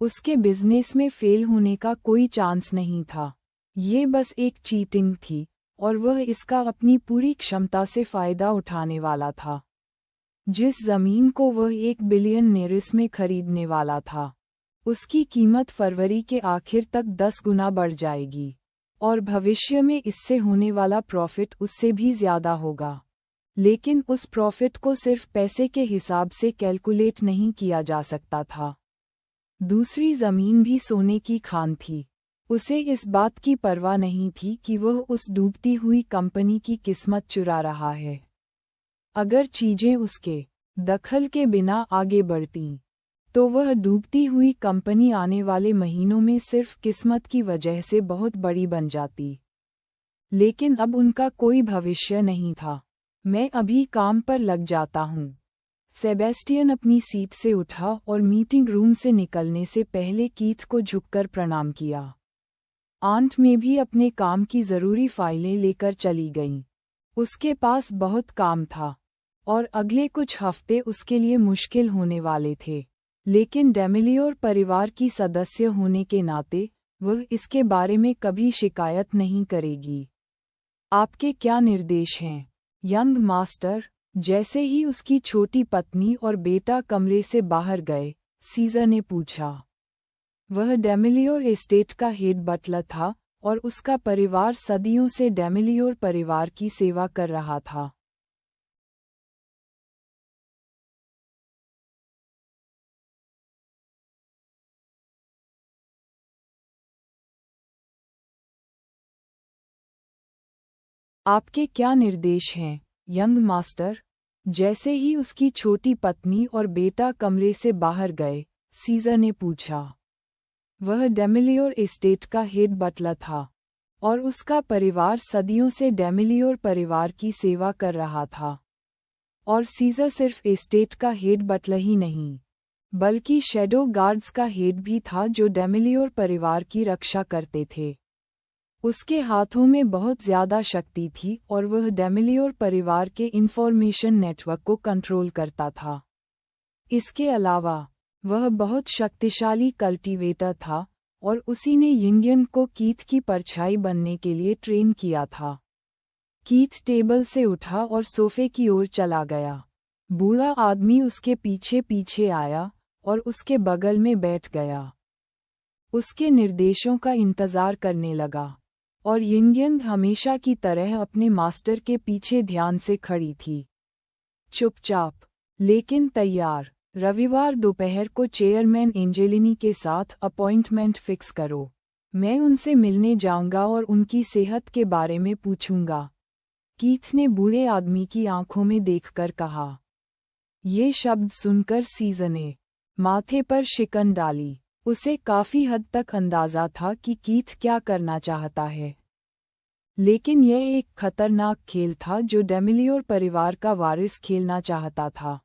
उसके बिजनेस में फेल होने का कोई चांस नहीं था। ये बस एक चीटिंग थी और वह इसका अपनी पूरी क्षमता से फ़ायदा उठाने वाला था। जिस ज़मीन को वह 1 बिलियन नेरिस में खरीदने वाला था, उसकी कीमत फरवरी के आखिर तक 10 गुना बढ़ जाएगी और भविष्य में इससे होने वाला प्रॉफिट उससे भी ज़्यादा होगा। लेकिन उस प्रॉफिट को सिर्फ पैसे के हिसाब से कैलकुलेट नहीं किया जा सकता था। दूसरी ज़मीन भी सोने की खान थी। उसे इस बात की परवाह नहीं थी कि वह उस डूबती हुई कंपनी की किस्मत चुरा रहा है। अगर चीजें उसके दखल के बिना आगे बढ़तीं, तो वह डूबती हुई कंपनी आने वाले महीनों में सिर्फ किस्मत की वजह से बहुत बड़ी बन जाती। लेकिन अब उनका कोई भविष्य नहीं था। मैं अभी काम पर लग जाता हूँ। सेबेस्टियन अपनी सीट से उठा और मीटिंग रूम से निकलने से पहले कीथ को झुककर प्रणाम किया। आंट में भी अपने काम की ज़रूरी फाइलें लेकर चली गईं। उसके पास बहुत काम था और अगले कुछ हफ्ते उसके लिए मुश्किल होने वाले थे। लेकिन डेमिलियोर परिवार की सदस्य होने के नाते वह इसके बारे में कभी शिकायत नहीं करेगी। आपके क्या निर्देश हैं, यंग मास्टर? जैसे ही उसकी छोटी पत्नी और बेटा कमरे से बाहर गए, सीज़र ने पूछा। वह डेमिलियोर एस्टेट का हेड बटलर था और उसका परिवार सदियों से डेमिलियोर परिवार की सेवा कर रहा था। आपके क्या निर्देश हैं, यंग मास्टर? जैसे ही उसकी छोटी पत्नी और बेटा कमरे से बाहर गए, सीज़र ने पूछा। वह डेमिलियोर एस्टेट का हेड बटलर था और उसका परिवार सदियों से डेमिलियोर परिवार की सेवा कर रहा था। और सीज़र सिर्फ एस्टेट का हेड बटलर ही नहीं, बल्कि शैडो गार्ड्स का हेड भी था जो डेमिलियोर परिवार की रक्षा करते थे। उसके हाथों में बहुत ज़्यादा शक्ति थी और वह डेमिलियोर परिवार के इंफॉर्मेशन नेटवर्क को कंट्रोल करता था। इसके अलावा वह बहुत शक्तिशाली कल्टीवेटर था और उसी ने यिंगियन को कीथ की परछाई बनने के लिए ट्रेन किया था। कीथ टेबल से उठा और सोफे की ओर चला गया। बूढ़ा आदमी उसके पीछे पीछे आया और उसके बगल में बैठ गया। उसके निर्देशों का इंतजार करने लगा और यिंगियन हमेशा की तरह अपने मास्टर के पीछे ध्यान से खड़ी थी, चुपचाप लेकिन तैयार। रविवार दोपहर को चेयरमैन एंजेलिनी के साथ अपॉइंटमेंट फिक्स करो। मैं उनसे मिलने जाऊंगा और उनकी सेहत के बारे में पूछूंगा, कीथ ने बूढ़े आदमी की आंखों में देखकर कहा। ये शब्द सुनकर सीज़र ने माथे पर शिकन डाली। उसे काफी हद तक अंदाजा था कि कीथ क्या करना चाहता है, लेकिन यह एक खतरनाक खेल था जो डेमिलियोर परिवार का वारिस खेलना चाहता था।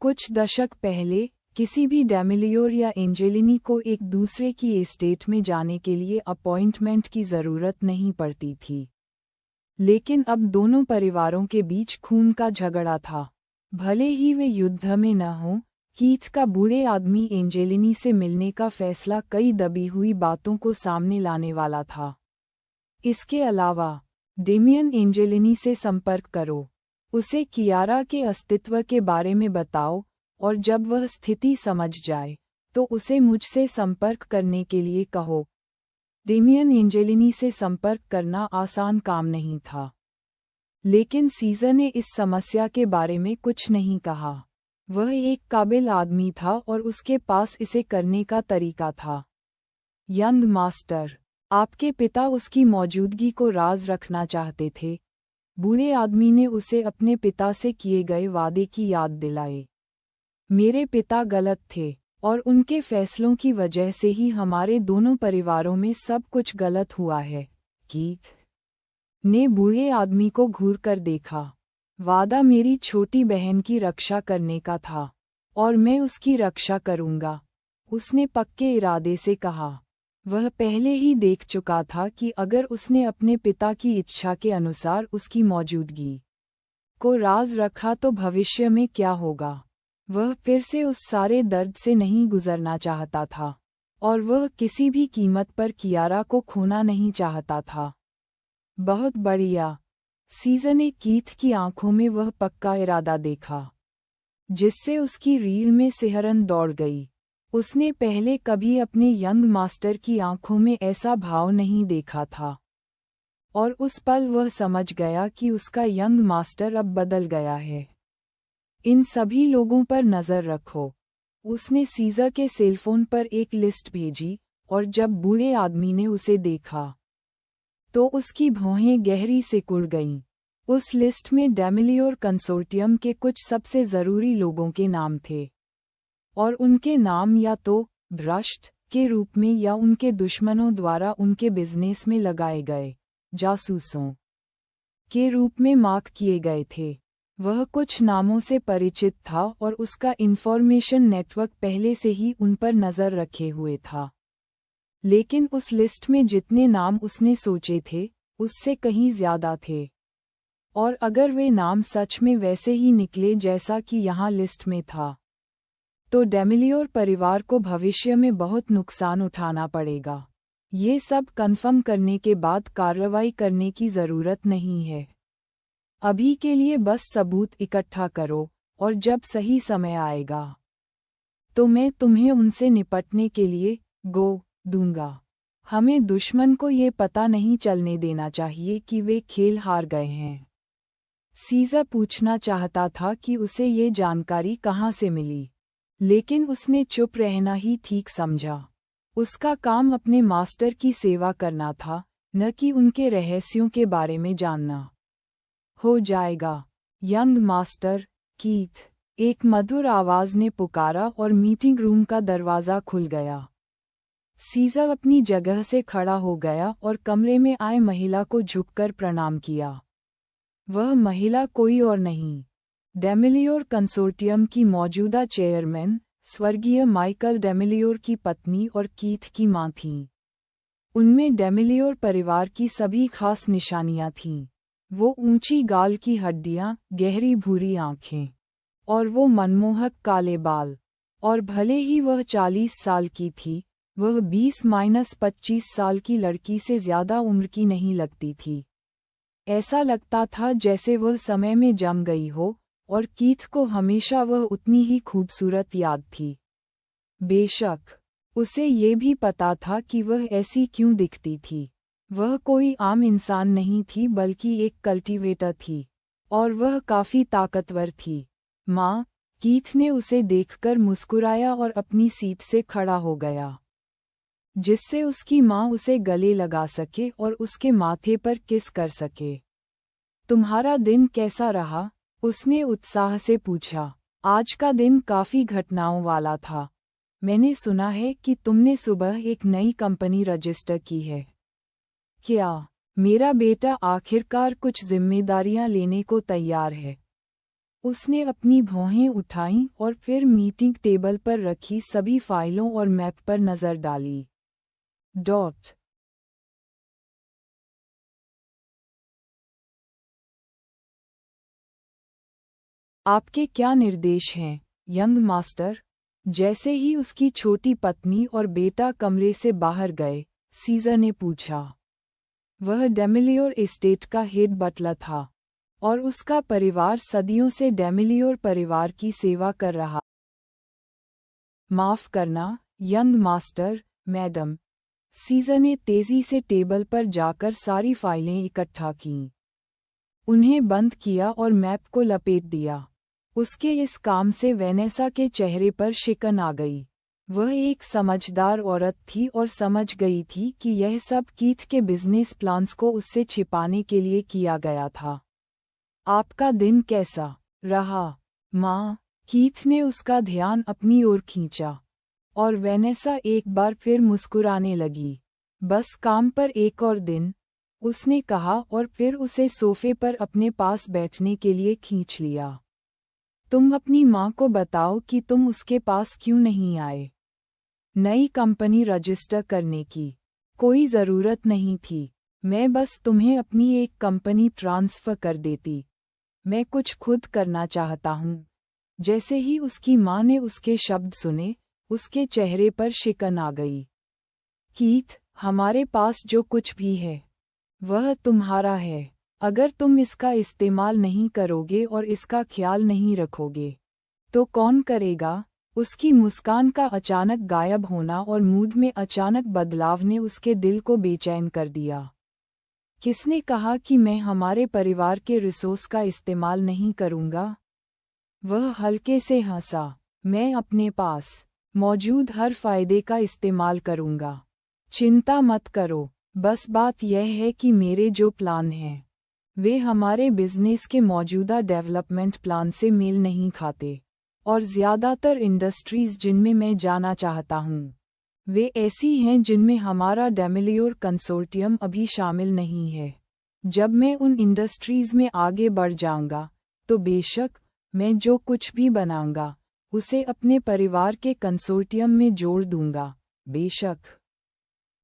कुछ दशक पहले किसी भी डेमिलियोर या एंजेलिनी को एक दूसरे की एस्टेट में जाने के लिए अपॉइंटमेंट की ज़रूरत नहीं पड़ती थी, लेकिन अब दोनों परिवारों के बीच खून का झगड़ा था। भले ही वे युद्ध में न हों, कीथ का बूढ़े आदमी एंजेलिनी से मिलने का फैसला कई दबी हुई बातों को सामने लाने वाला था। इसके अलावा डेमियन एंजेलिनी से संपर्क करो, उसे कियारा के अस्तित्व के बारे में बताओ और जब वह स्थिति समझ जाए तो उसे मुझसे संपर्क करने के लिए कहो। डेमियन एंजेलिनी से संपर्क करना आसान काम नहीं था, लेकिन सीज़र ने इस समस्या के बारे में कुछ नहीं कहा। वह एक काबिल आदमी था और उसके पास इसे करने का तरीका था। यंग मास्टर, आपके पिता उसकी मौजूदगी को राज रखना चाहते थे। बूढ़े आदमी ने उसे अपने पिता से किए गए वादे की याद दिलाई। मेरे पिता गलत थे और उनके फैसलों की वजह से ही हमारे दोनों परिवारों में सब कुछ गलत हुआ है। कीथ ने बूढ़े आदमी को घूर कर देखा। वादा मेरी छोटी बहन की रक्षा करने का था और मैं उसकी रक्षा करूंगा, उसने पक्के इरादे से कहा। वह पहले ही देख चुका था कि अगर उसने अपने पिता की इच्छा के अनुसार उसकी मौजूदगी को राज रखा तो भविष्य में क्या होगा। वह फिर से उस सारे दर्द से नहीं गुजरना चाहता था और वह किसी भी कीमत पर कियारा को खोना नहीं चाहता था। बहुत बढ़िया, सीज़र ने कीथ की आंखों में वह पक्का इरादा देखा जिससे उसकी रीढ़ में सिहरन दौड़ गई। उसने पहले कभी अपने यंग मास्टर की आंखों में ऐसा भाव नहीं देखा था। और उस पल वह समझ गया कि उसका यंग मास्टर अब बदल गया है। इन सभी लोगों पर नज़र रखो। उसने सीज़र के सेलफोन पर एक लिस्ट भेजी, और जब बूढ़े आदमी ने उसे देखा तो उसकी भौहें गहरी से कुड़ गईं। उस लिस्ट में डेमिलियोर कंसोर्टियम के कुछ सबसे ज़रूरी लोगों के नाम थे, और उनके नाम या तो भ्रष्ट के रूप में या उनके दुश्मनों द्वारा उनके बिजनेस में लगाए गए जासूसों के रूप में मार्क किए गए थे। वह कुछ नामों से परिचित था और उसका इंफॉर्मेशन नेटवर्क पहले से ही उन पर नज़र रखे हुए था। लेकिन उस लिस्ट में जितने नाम उसने सोचे थे, उससे कहीं ज़्यादा थे। और अगर वे नाम सच में वैसे ही निकले जैसा कि यहाँ लिस्ट में था, तो डेमिलियोर परिवार को भविष्य में बहुत नुकसान उठाना पड़ेगा। ये सब कन्फर्म करने के बाद कार्रवाई करने की ज़रूरत नहीं है। अभी के लिए बस सबूत इकट्ठा करो, और जब सही समय आएगा तो मैं तुम्हें उनसे निपटने के लिए गो दूंगा। हमें दुश्मन को ये पता नहीं चलने देना चाहिए कि वे खेल हार गए हैं। सीज़र पूछना चाहता था कि उसे ये जानकारी कहाँ से मिली, लेकिन उसने चुप रहना ही ठीक समझा। उसका काम अपने मास्टर की सेवा करना था, न कि उनके रहस्यों के बारे में जानना। हो जाएगा, यंग मास्टर कीथ, एक मधुर आवाज़ ने पुकारा और मीटिंग रूम का दरवाज़ा खुल गया। सीज़र अपनी जगह से खड़ा हो गया और कमरे में आए महिला को झुककर प्रणाम किया। वह महिला कोई और नहीं, डेमिलियोर कंसोर्टियम की मौजूदा चेयरमैन, स्वर्गीय माइकल डेमिलियोर की पत्नी और कीथ की मां थीं। उनमें डेमिलियोर परिवार की सभी खास निशानियां थीं। वो ऊंची गाल की हड्डियां, गहरी भूरी आंखें, और वो मनमोहक काले बाल। और भले ही वह 40 साल की थी, वह 20-25 साल की लड़की से ज़्यादा उम्र की नहीं लगती थी। ऐसा लगता था जैसे वह समय में जम गई हो, और कीथ को हमेशा वह उतनी ही खूबसूरत याद थी। बेशक, उसे ये भी पता था कि वह ऐसी क्यों दिखती थी। वह कोई आम इंसान नहीं थी बल्कि एक कल्टीवेटर थी, और वह काफ़ी ताकतवर थी। माँ, कीथ ने उसे देखकर मुस्कुराया और अपनी सीट से खड़ा हो गया, जिससे उसकी माँ उसे गले लगा सके और उसके माथे पर किस कर सके। तुम्हारा दिन कैसा रहा? उसने उत्साह से पूछा। आज का दिन काफ़ी घटनाओं वाला था। मैंने सुना है कि तुमने सुबह एक नई कंपनी रजिस्टर की है। क्या? मेरा बेटा आखिरकार कुछ जिम्मेदारियां लेने को तैयार है। उसने अपनी भौहें उठाईं और फिर मीटिंग टेबल पर रखी सभी फाइलों और मैप पर नज़र डाली। आपके क्या निर्देश हैं, यंग मास्टर? जैसे ही उसकी छोटी पत्नी और बेटा कमरे से बाहर गए, सीज़र ने पूछा। वह डेमिलियोर एस्टेट का हेड बटलर था, और उसका परिवार सदियों से डेमिलियोर परिवार की सेवा कर रहा। माफ़ करना, यंग मास्टर, मैडम। सीज़र ने तेज़ी से टेबल पर जाकर सारी फाइलें इकट्ठा कीं। उन्हें बंद किया और मैप को लपेट दिया। उसके इस काम से वेनेसा के चेहरे पर शिकन आ गई। वह एक समझदार औरत थी और समझ गई थी कि यह सब कीथ के बिजनेस प्लान्स को उससे छिपाने के लिए किया गया था। आपका दिन कैसा रहा, माँ? कीथ ने उसका ध्यान अपनी ओर खींचा, और वेनेसा एक बार फिर मुस्कुराने लगी। बस काम पर एक और दिन, उसने कहा और फिर उसे सोफे पर अपने पास बैठने के लिए खींच लिया। तुम अपनी माँ को बताओ कि तुम उसके पास क्यों नहीं आए। नई कंपनी रजिस्टर करने की कोई ज़रूरत नहीं थी। मैं बस तुम्हें अपनी एक कंपनी ट्रांसफ़र कर देती। मैं कुछ खुद करना चाहता हूँ। जैसे ही उसकी माँ ने उसके शब्द सुने, उसके चेहरे पर शिकन आ गई। कीथ, हमारे पास जो कुछ भी है, वह तुम्हारा है। अगर तुम इसका इस्तेमाल नहीं करोगे और इसका ख्याल नहीं रखोगे, तो कौन करेगा? उसकी मुस्कान का अचानक गायब होना और मूड में अचानक बदलाव ने उसके दिल को बेचैन कर दिया। किसने कहा कि मैं हमारे परिवार के रिसोर्स का इस्तेमाल नहीं करूंगा? वह हल्के से हंसा। मैं अपने पास मौजूद हर फायदे का इस्तेमाल करूंगा। चिंता मत करो, बस बात यह है कि मेरे जो प्लान हैं वे हमारे बिजनेस के मौजूदा डेवलपमेंट प्लान से मेल नहीं खाते, और ज़्यादातर इंडस्ट्रीज जिनमें मैं जाना चाहता हूँ वे ऐसी हैं जिनमें हमारा डेमिलियोर कंसोर्टियम अभी शामिल नहीं है। जब मैं उन इंडस्ट्रीज में आगे बढ़ जाऊंगा तो बेशक मैं जो कुछ भी बनाऊंगा उसे अपने परिवार के कंसोर्टियम में जोड़ दूंगा। बेशक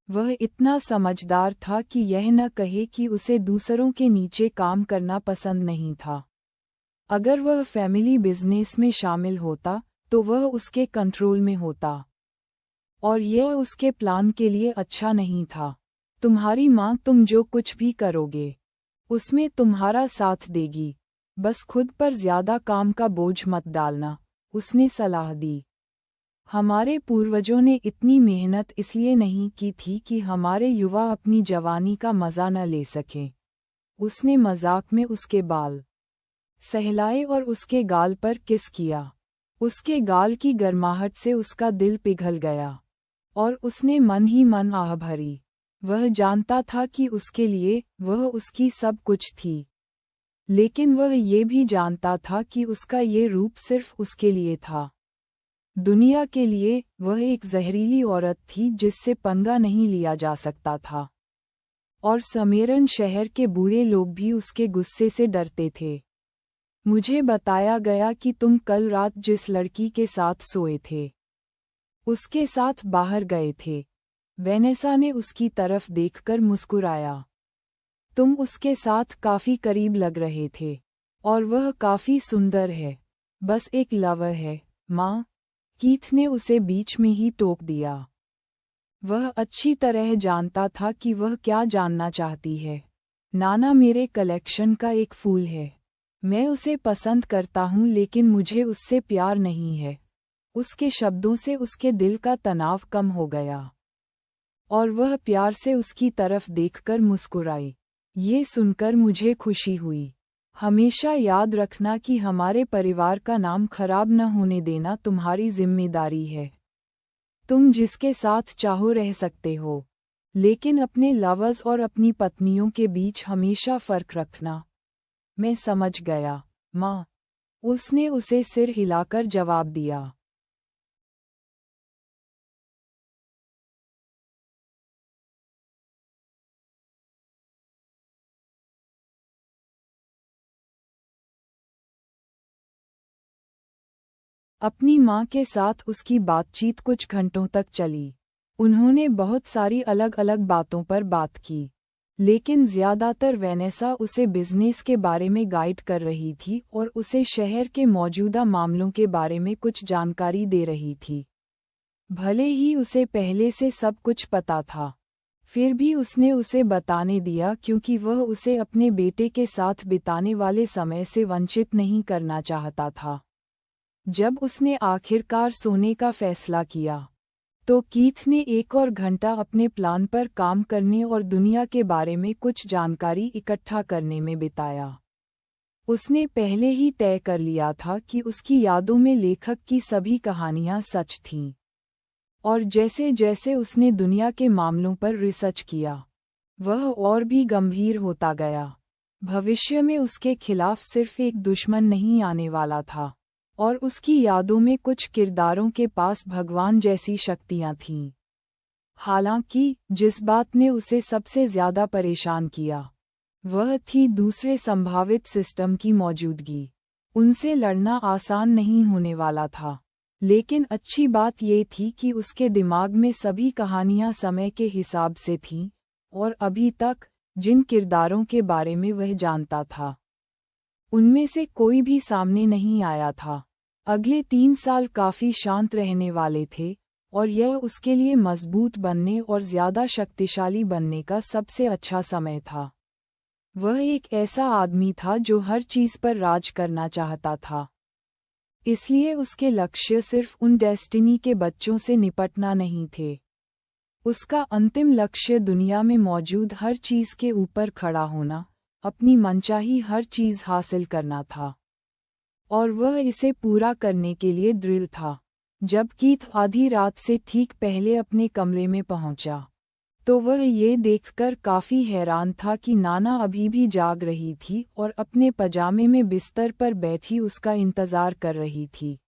वह इतना समझदार था कि यह न कहे कि उसे दूसरों के नीचे काम करना पसंद नहीं था। अगर वह फैमिली बिजनेस में शामिल होता तो वह उसके कंट्रोल में होता, और यह उसके प्लान के लिए अच्छा नहीं था। तुम्हारी माँ तुम जो कुछ भी करोगे उसमें तुम्हारा साथ देगी, बस खुद पर ज्यादा काम का बोझ मत डालना, उसने सलाह दी। हमारे पूर्वजों ने इतनी मेहनत इसलिए नहीं की थी कि हमारे युवा अपनी जवानी का मजा न ले सकें। उसने मजाक में उसके बाल सहलाए और उसके गाल पर किस किया। उसके गाल की गर्माहट से उसका दिल पिघल गया और उसने मन ही मन आह भरी। वह जानता था कि उसके लिए वह उसकी सब कुछ थी, लेकिन वह ये भी जानता था कि उसका ये रूप सिर्फ उसके लिए था। दुनिया के लिए वह एक जहरीली औरत थी जिससे पंगा नहीं लिया जा सकता था, और समेरन शहर के बूढ़े लोग भी उसके गुस्से से डरते थे। मुझे बताया गया कि तुम कल रात जिस लड़की के साथ सोए थे उसके साथ बाहर गए थे। वेनेसा ने उसकी तरफ देखकर मुस्कुराया। तुम उसके साथ काफी करीब लग रहे थे, और वह काफी सुंदर है, बस एक लवर है माँ। कीथ ने उसे बीच में ही टोक दिया। वह अच्छी तरह जानता था कि वह क्या जानना चाहती है। नाना मेरे कलेक्शन का एक फूल है। मैं उसे पसंद करता हूँ लेकिन मुझे उससे प्यार नहीं है। उसके शब्दों से उसके दिल का तनाव कम हो गया, और वह प्यार से उसकी तरफ देखकर मुस्कुराई। ये सुनकर मुझे खुशी हुई। हमेशा याद रखना कि हमारे परिवार का नाम खराब न होने देना तुम्हारी जिम्मेदारी है। तुम जिसके साथ चाहो रह सकते हो, लेकिन अपने लवर्स और अपनी पत्नियों के बीच हमेशा फर्क रखना। मैं समझ गया, माँ, उसने उसे सिर हिलाकर जवाब दिया। अपनी माँ के साथ उसकी बातचीत कुछ घंटों तक चली। उन्होंने बहुत सारी अलग अलग बातों पर बात की, लेकिन ज्यादातर वेनेसा उसे बिजनेस के बारे में गाइड कर रही थी और उसे शहर के मौजूदा मामलों के बारे में कुछ जानकारी दे रही थी। भले ही उसे पहले से सब कुछ पता था, फिर भी उसने उसे बताने दिया क्योंकि वह उसे अपने बेटे के साथ बिताने वाले समय से वंचित नहीं करना चाहता था। जब उसने आखिरकार सोने का फैसला किया तो कीथ ने 1 और घंटा अपने प्लान पर काम करने और दुनिया के बारे में कुछ जानकारी इकट्ठा करने में बिताया। उसने पहले ही तय कर लिया था कि उसकी यादों में लेखक की सभी कहानियां सच थीं, और जैसे जैसे उसने दुनिया के मामलों पर रिसर्च किया वह और भी गंभीर होता गया। भविष्य में उसके खिलाफ सिर्फ एक दुश्मन नहीं आने वाला था, और उसकी यादों में कुछ किरदारों के पास भगवान जैसी शक्तियां थीं। हालांकि जिस बात ने उसे सबसे ज्यादा परेशान किया वह थी दूसरे संभावित सिस्टम की मौजूदगी। उनसे लड़ना आसान नहीं होने वाला था, लेकिन अच्छी बात ये थी कि उसके दिमाग में सभी कहानियां समय के हिसाब से थीं, और अभी तक जिन किरदारों के बारे में वह जानता था उनमें से कोई भी सामने नहीं आया था। अगले 3 साल काफी शांत रहने वाले थे, और यह उसके लिए मजबूत बनने और ज्यादा शक्तिशाली बनने का सबसे अच्छा समय था। वह एक ऐसा आदमी था जो हर चीज पर राज करना चाहता था, इसलिए उसके लक्ष्य सिर्फ उन डेस्टिनी के बच्चों से निपटना नहीं थे। उसका अंतिम लक्ष्य दुनिया में मौजूद हर चीज के ऊपर खड़ा होना, अपनी मनचाही हर चीज हासिल करना था। और वह इसे पूरा करने के लिए दृढ़ था। जब कीथ आधी रात से ठीक पहले अपने कमरे में पहुंचा, तो वह ये देखकर काफी हैरान था कि नाना अभी भी जाग रही थी और अपने पजामे में बिस्तर पर बैठी उसका इंतजार कर रही थी।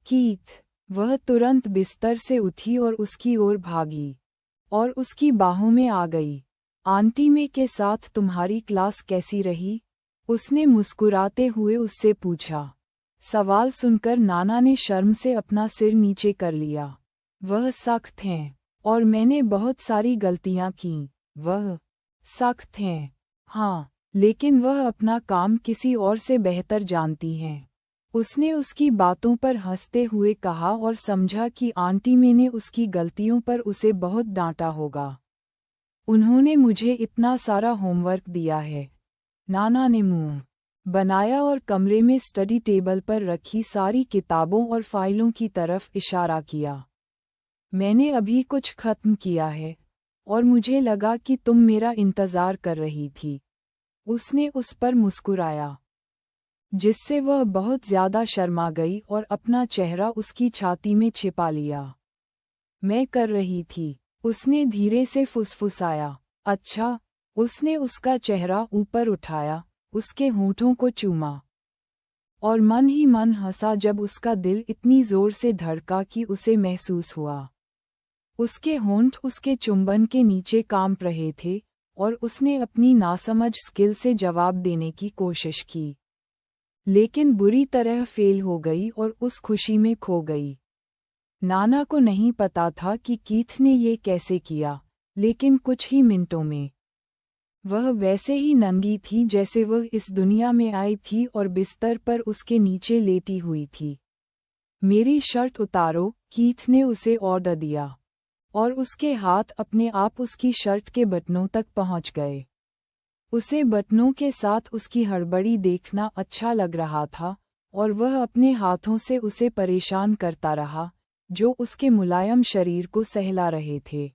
कीथ, वह तुरंत बिस्तर से उठी और उसकी ओर भागी और उसकी बाहों में आ गई। आंटी मे के साथ तुम्हारी क्लास कैसी रही? उसने मुस्कुराते हुए उससे पूछा। सवाल सुनकर नाना ने शर्म से अपना सिर नीचे कर लिया। वह सख्त हैं और मैंने बहुत सारी गलतियां की। वह सख्त हैं, हाँ, लेकिन वह अपना काम किसी और से बेहतर जानती हैं। उसने उसकी बातों पर हंसते हुए कहा और समझा कि आंटी मैंने उसकी गलतियों पर उसे बहुत डांटा होगा। उन्होंने मुझे इतना सारा होमवर्क दिया है। नाना ने मुंह बनाया और कमरे में स्टडी टेबल पर रखी सारी किताबों और फाइलों की तरफ इशारा किया। मैंने अभी कुछ खत्म किया है और मुझे लगा कि तुम मेरा इंतजार कर रही थी। उसने उस पर मुस्कुराया, जिससे वह बहुत ज्यादा शर्मा गई और अपना चेहरा उसकी छाती में छिपा लिया। मैं कर रही थी, उसने धीरे से फुसफुसाया। अच्छा, उसने उसका चेहरा ऊपर उठाया, उसके होंठों को चूमा और मन ही मन हंसा जब उसका दिल इतनी जोर से धड़का कि उसे महसूस हुआ। उसके होंठ उसके चुंबन के नीचे कांप रहे थे और उसने अपनी नासमझ स्किल से जवाब देने की कोशिश की, लेकिन बुरी तरह फेल हो गई और उस खुशी में खो गई। नाना को नहीं पता था कि कीथ ने ये कैसे किया, लेकिन कुछ ही मिनटों में वह वैसे ही नंगी थी जैसे वह इस दुनिया में आई थी और बिस्तर पर उसके नीचे लेटी हुई थी। मेरी शर्ट उतारो, कीथ ने उसे ऑर्डर दिया और उसके हाथ अपने आप उसकी शर्ट के बटनों तक पहुंच गए। उसे बटनों के साथ उसकी हड़बड़ी देखना अच्छा लग रहा था और वह अपने हाथों से उसे परेशान करता रहा, जो उसके मुलायम शरीर को सहला रहे थे,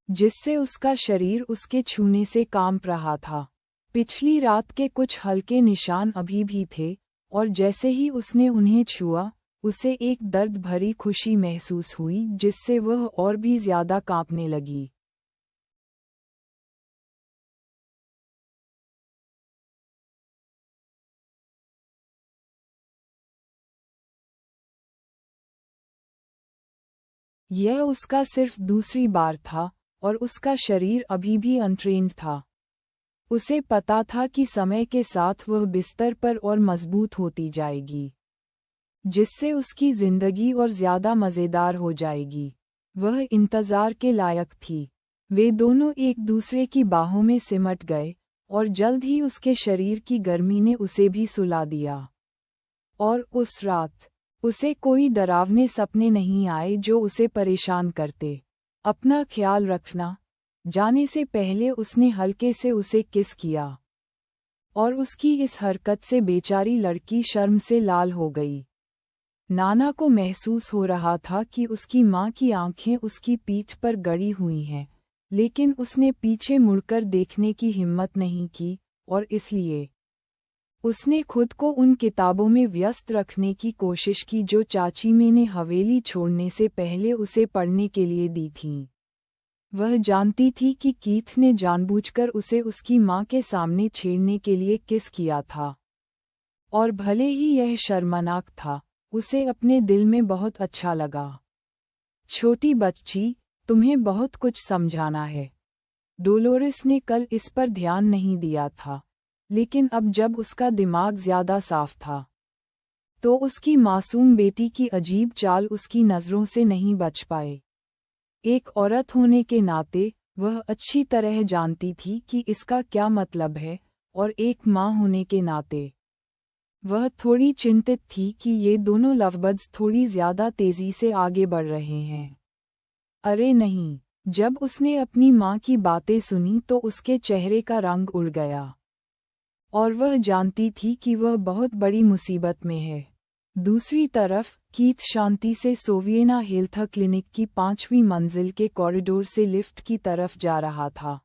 जिससे उसका शरीर उसके छूने से कांप रहा था। पिछली रात के कुछ हल्के निशान अभी भी थे और जैसे ही उसने उन्हें छुआ, उसे एक दर्द भरी खुशी महसूस हुई जिससे वह और भी ज्यादा कांपने लगी। यह उसका सिर्फ दूसरी बार था और उसका शरीर अभी भी अनट्रेन्ड था। उसे पता था कि समय के साथ वह बिस्तर पर और मजबूत होती जाएगी, जिससे उसकी जिंदगी और ज्यादा मजेदार हो जाएगी। वह इंतजार के लायक थी। वे दोनों एक दूसरे की बाहों में सिमट गए और जल्द ही उसके शरीर की गर्मी ने उसे भी सुला दिया। और उस रात उसे कोई डरावने सपने नहीं आए जो उसे परेशान करते। अपना ख्याल रखना। जाने से पहले उसने हल्के से उसे किस किया और उसकी इस हरकत से बेचारी लड़की शर्म से लाल हो गई। नाना को महसूस हो रहा था कि उसकी माँ की आंखें उसकी पीठ पर गड़ी हुई हैं, लेकिन उसने पीछे मुड़कर देखने की हिम्मत नहीं की और इसलिए उसने खुद को उन किताबों में व्यस्त रखने की कोशिश की जो चाची में ने हवेली छोड़ने से पहले उसे पढ़ने के लिए दी थीं। वह जानती थी कि कीथ ने जानबूझकर उसे उसकी माँ के सामने छेड़ने के लिए किस किया था, और भले ही यह शर्मनाक था, उसे अपने दिल में बहुत अच्छा लगा। छोटी बच्ची, तुम्हें बहुत कुछ समझाना है। डोलोरेस ने कल इस पर ध्यान नहीं दिया था, लेकिन अब जब उसका दिमाग ज्यादा साफ था, तो उसकी मासूम बेटी की अजीब चाल उसकी नज़रों से नहीं बच पाए। एक औरत होने के नाते वह अच्छी तरह जानती थी कि इसका क्या मतलब है, और एक माँ होने के नाते वह थोड़ी चिंतित थी कि ये दोनों लवबर्ड्स थोड़ी ज्यादा तेजी से आगे बढ़ रहे हैं। अरे नहीं! जब उसने अपनी माँ की बातें सुनी तो उसके चेहरे का रंग उड़ गया और वह जानती थी कि वह बहुत बड़ी मुसीबत में है। दूसरी तरफ कीथ शांति से सोवियना हेल्थ क्लिनिक की 5वीं मंजिल के कॉरिडोर से लिफ्ट की तरफ जा रहा था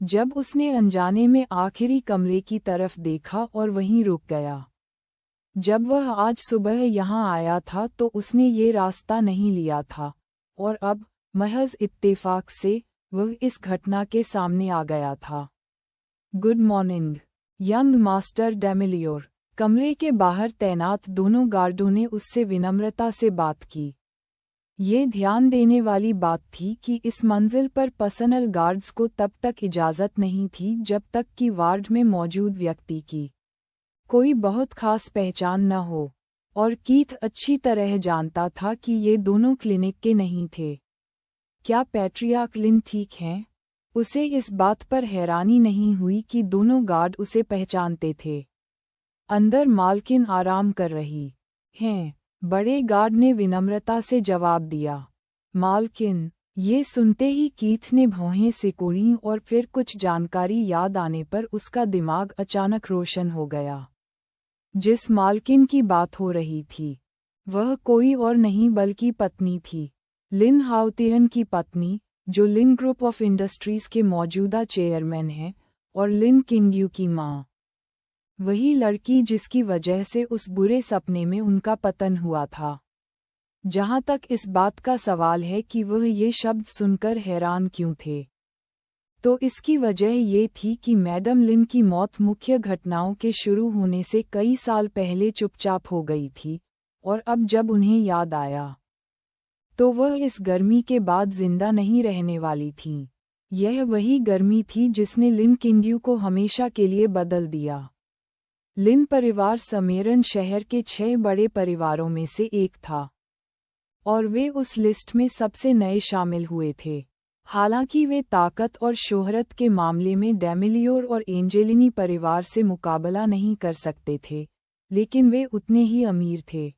जब उसने अनजाने में आखिरी कमरे की तरफ देखा और वहीं रुक गया। जब वह आज सुबह यहाँ आया था तो उसने ये रास्ता नहीं लिया था और अब महज इत्तेफाक से वह इस घटना के सामने आ गया था। Good morning young master Demilior. कमरे के बाहर तैनात दोनों गार्डों ने उससे विनम्रता से बात की। ये ध्यान देने वाली बात थी कि इस मंजिल पर पर्सनल गार्ड्स को तब तक इजाज़त नहीं थी जब तक कि वार्ड में मौजूद व्यक्ति की कोई बहुत खास पहचान न हो, और कीथ अच्छी तरह जानता था कि ये दोनों क्लिनिक के नहीं थे। क्या पैट्रियार्क लिन ठीक हैं? उसे इस बात पर हैरानी नहीं हुई कि दोनों गार्ड उसे पहचानते थे। अंदर मालकिन आराम कर रही हैं, बड़े गार्ड ने विनम्रता से जवाब दिया। मालकिन। ये सुनते ही कीथ ने भौहें सिकोड़ीं और फिर कुछ जानकारी याद आने पर उसका दिमाग अचानक रोशन हो गया। जिस मालकिन की बात हो रही थी वह कोई और नहीं बल्कि पत्नी थी, लिन हाउतियन की पत्नी, जो लिन ग्रुप ऑफ इंडस्ट्रीज के मौजूदा चेयरमैन हैं, और लिन किंग्यू की मां। वही लड़की जिसकी वजह से उस बुरे सपने में उनका पतन हुआ था। जहां तक इस बात का सवाल है कि वह ये शब्द सुनकर हैरान क्यों थे, तो इसकी वजह ये थी कि मैडम लिन की मौत मुख्य घटनाओं के शुरू होने से कई साल पहले चुपचाप हो गई थी, और अब जब उन्हें याद आया तो वह इस गर्मी के बाद जिंदा नहीं रहने वाली थीं। यह वही गर्मी थी जिसने लिन किंग्यू को हमेशा के लिए बदल दिया। लिन परिवार समेरन शहर के 6 बड़े परिवारों में से एक था, और वे उस लिस्ट में सबसे नए शामिल हुए थे। हालांकि वे ताकत और शोहरत के मामले में डेमिलियोर और एंजेलिनी परिवार से मुकाबला नहीं कर सकते थे, लेकिन वे उतने ही अमीर थे।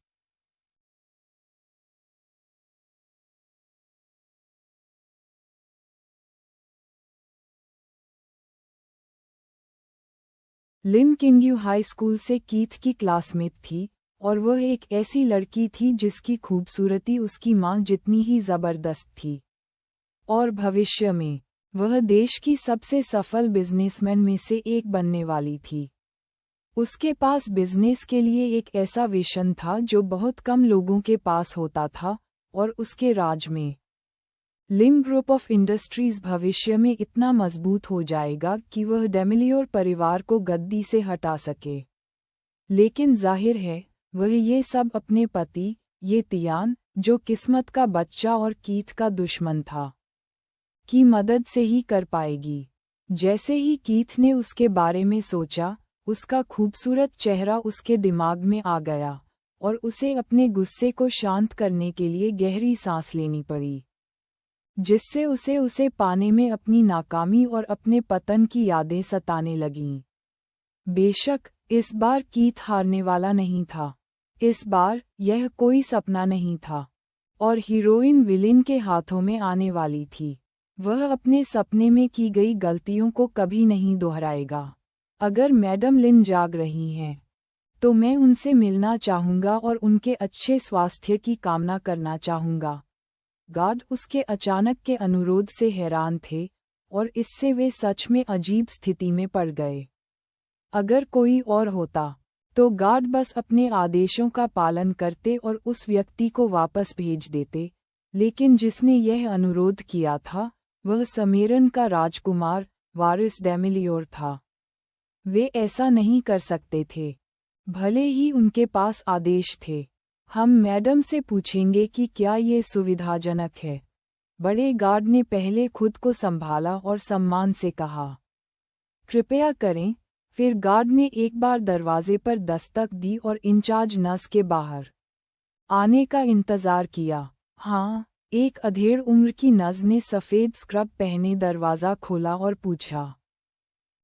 लिन किंग्यू हाई स्कूल से कीथ की क्लासमेट थी, और वह एक ऐसी लड़की थी जिसकी खूबसूरती उसकी मां जितनी ही जबरदस्त थी। और भविष्य में वह देश की सबसे सफल बिजनेसमैन में से एक बनने वाली थी। उसके पास बिजनेस के लिए एक ऐसा विजन था जो बहुत कम लोगों के पास होता था, और उसके राज में लिन ग्रुप ऑफ इंडस्ट्रीज भविष्य में इतना मजबूत हो जाएगा कि वह डेमिलियोर परिवार को गद्दी से हटा सके। लेकिन जाहिर है वह ये सब अपने पति, ये तियान, जो किस्मत का बच्चा और कीथ का दुश्मन था, की मदद से ही कर पाएगी। जैसे ही कीथ ने उसके बारे में सोचा, उसका खूबसूरत चेहरा उसके दिमाग में आ गया, और उसे अपने गुस्से को शांत करने के लिए गहरी सांस लेनी पड़ी, जिससे उसे पाने में अपनी नाकामी और अपने पतन की यादें सताने लगीं। बेशक इस बार कीथ हारने वाला नहीं था। इस बार यह कोई सपना नहीं था, और हीरोइन विलेन के हाथों में आने वाली थी। वह अपने सपने में की गई गलतियों को कभी नहीं दोहराएगा। अगर मैडम लिन जाग रही हैं, तो मैं उनसे मिलना चाहूँगा और उनके अच्छे स्वास्थ्य की कामना करना चाहूँगा। गार्ड उसके अचानक के अनुरोध से हैरान थे, और इससे वे सच में अजीब स्थिति में पड़ गए। अगर कोई और होता तो गार्ड बस अपने आदेशों का पालन करते और उस व्यक्ति को वापस भेज देते, लेकिन जिसने यह अनुरोध किया था वह समेरन का राजकुमार वारिस डेमिलियोर था। वे ऐसा नहीं कर सकते थे, भले ही उनके पास आदेश थे। हम मैडम से पूछेंगे कि क्या ये सुविधाजनक है। बड़े गार्ड ने पहले खुद को संभाला और सम्मान से कहा, कृपया करें। फिर गार्ड ने एक बार दरवाजे पर दस्तक दी और इंचार्ज नर्स के बाहर आने का इंतजार किया। हाँ, एक अधेड़ उम्र की नर्स ने सफ़ेद स्क्रब पहने दरवाज़ा खोला और पूछा।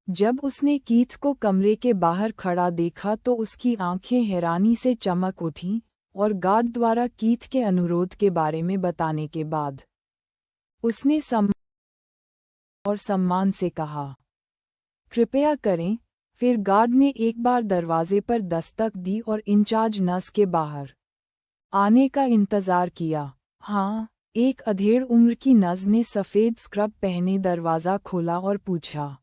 जब उसने कीथ को कमरे के बाहर खड़ा देखा तो उसकी आंखें हैरानी से चमक उठीं, और गार्ड द्वारा कीथ के अनुरोध के बारे में बताने के बाद उसने सम्मान से कहा, कृपया करें। फिर गार्ड ने एक बार दरवाजे पर दस्तक दी और इंचार्ज नर्स के बाहर आने का इंतजार किया। हाँ, एक अधेड़ उम्र की नर्स ने सफ़ेद स्क्रब पहने दरवाज़ा खोला और पूछा।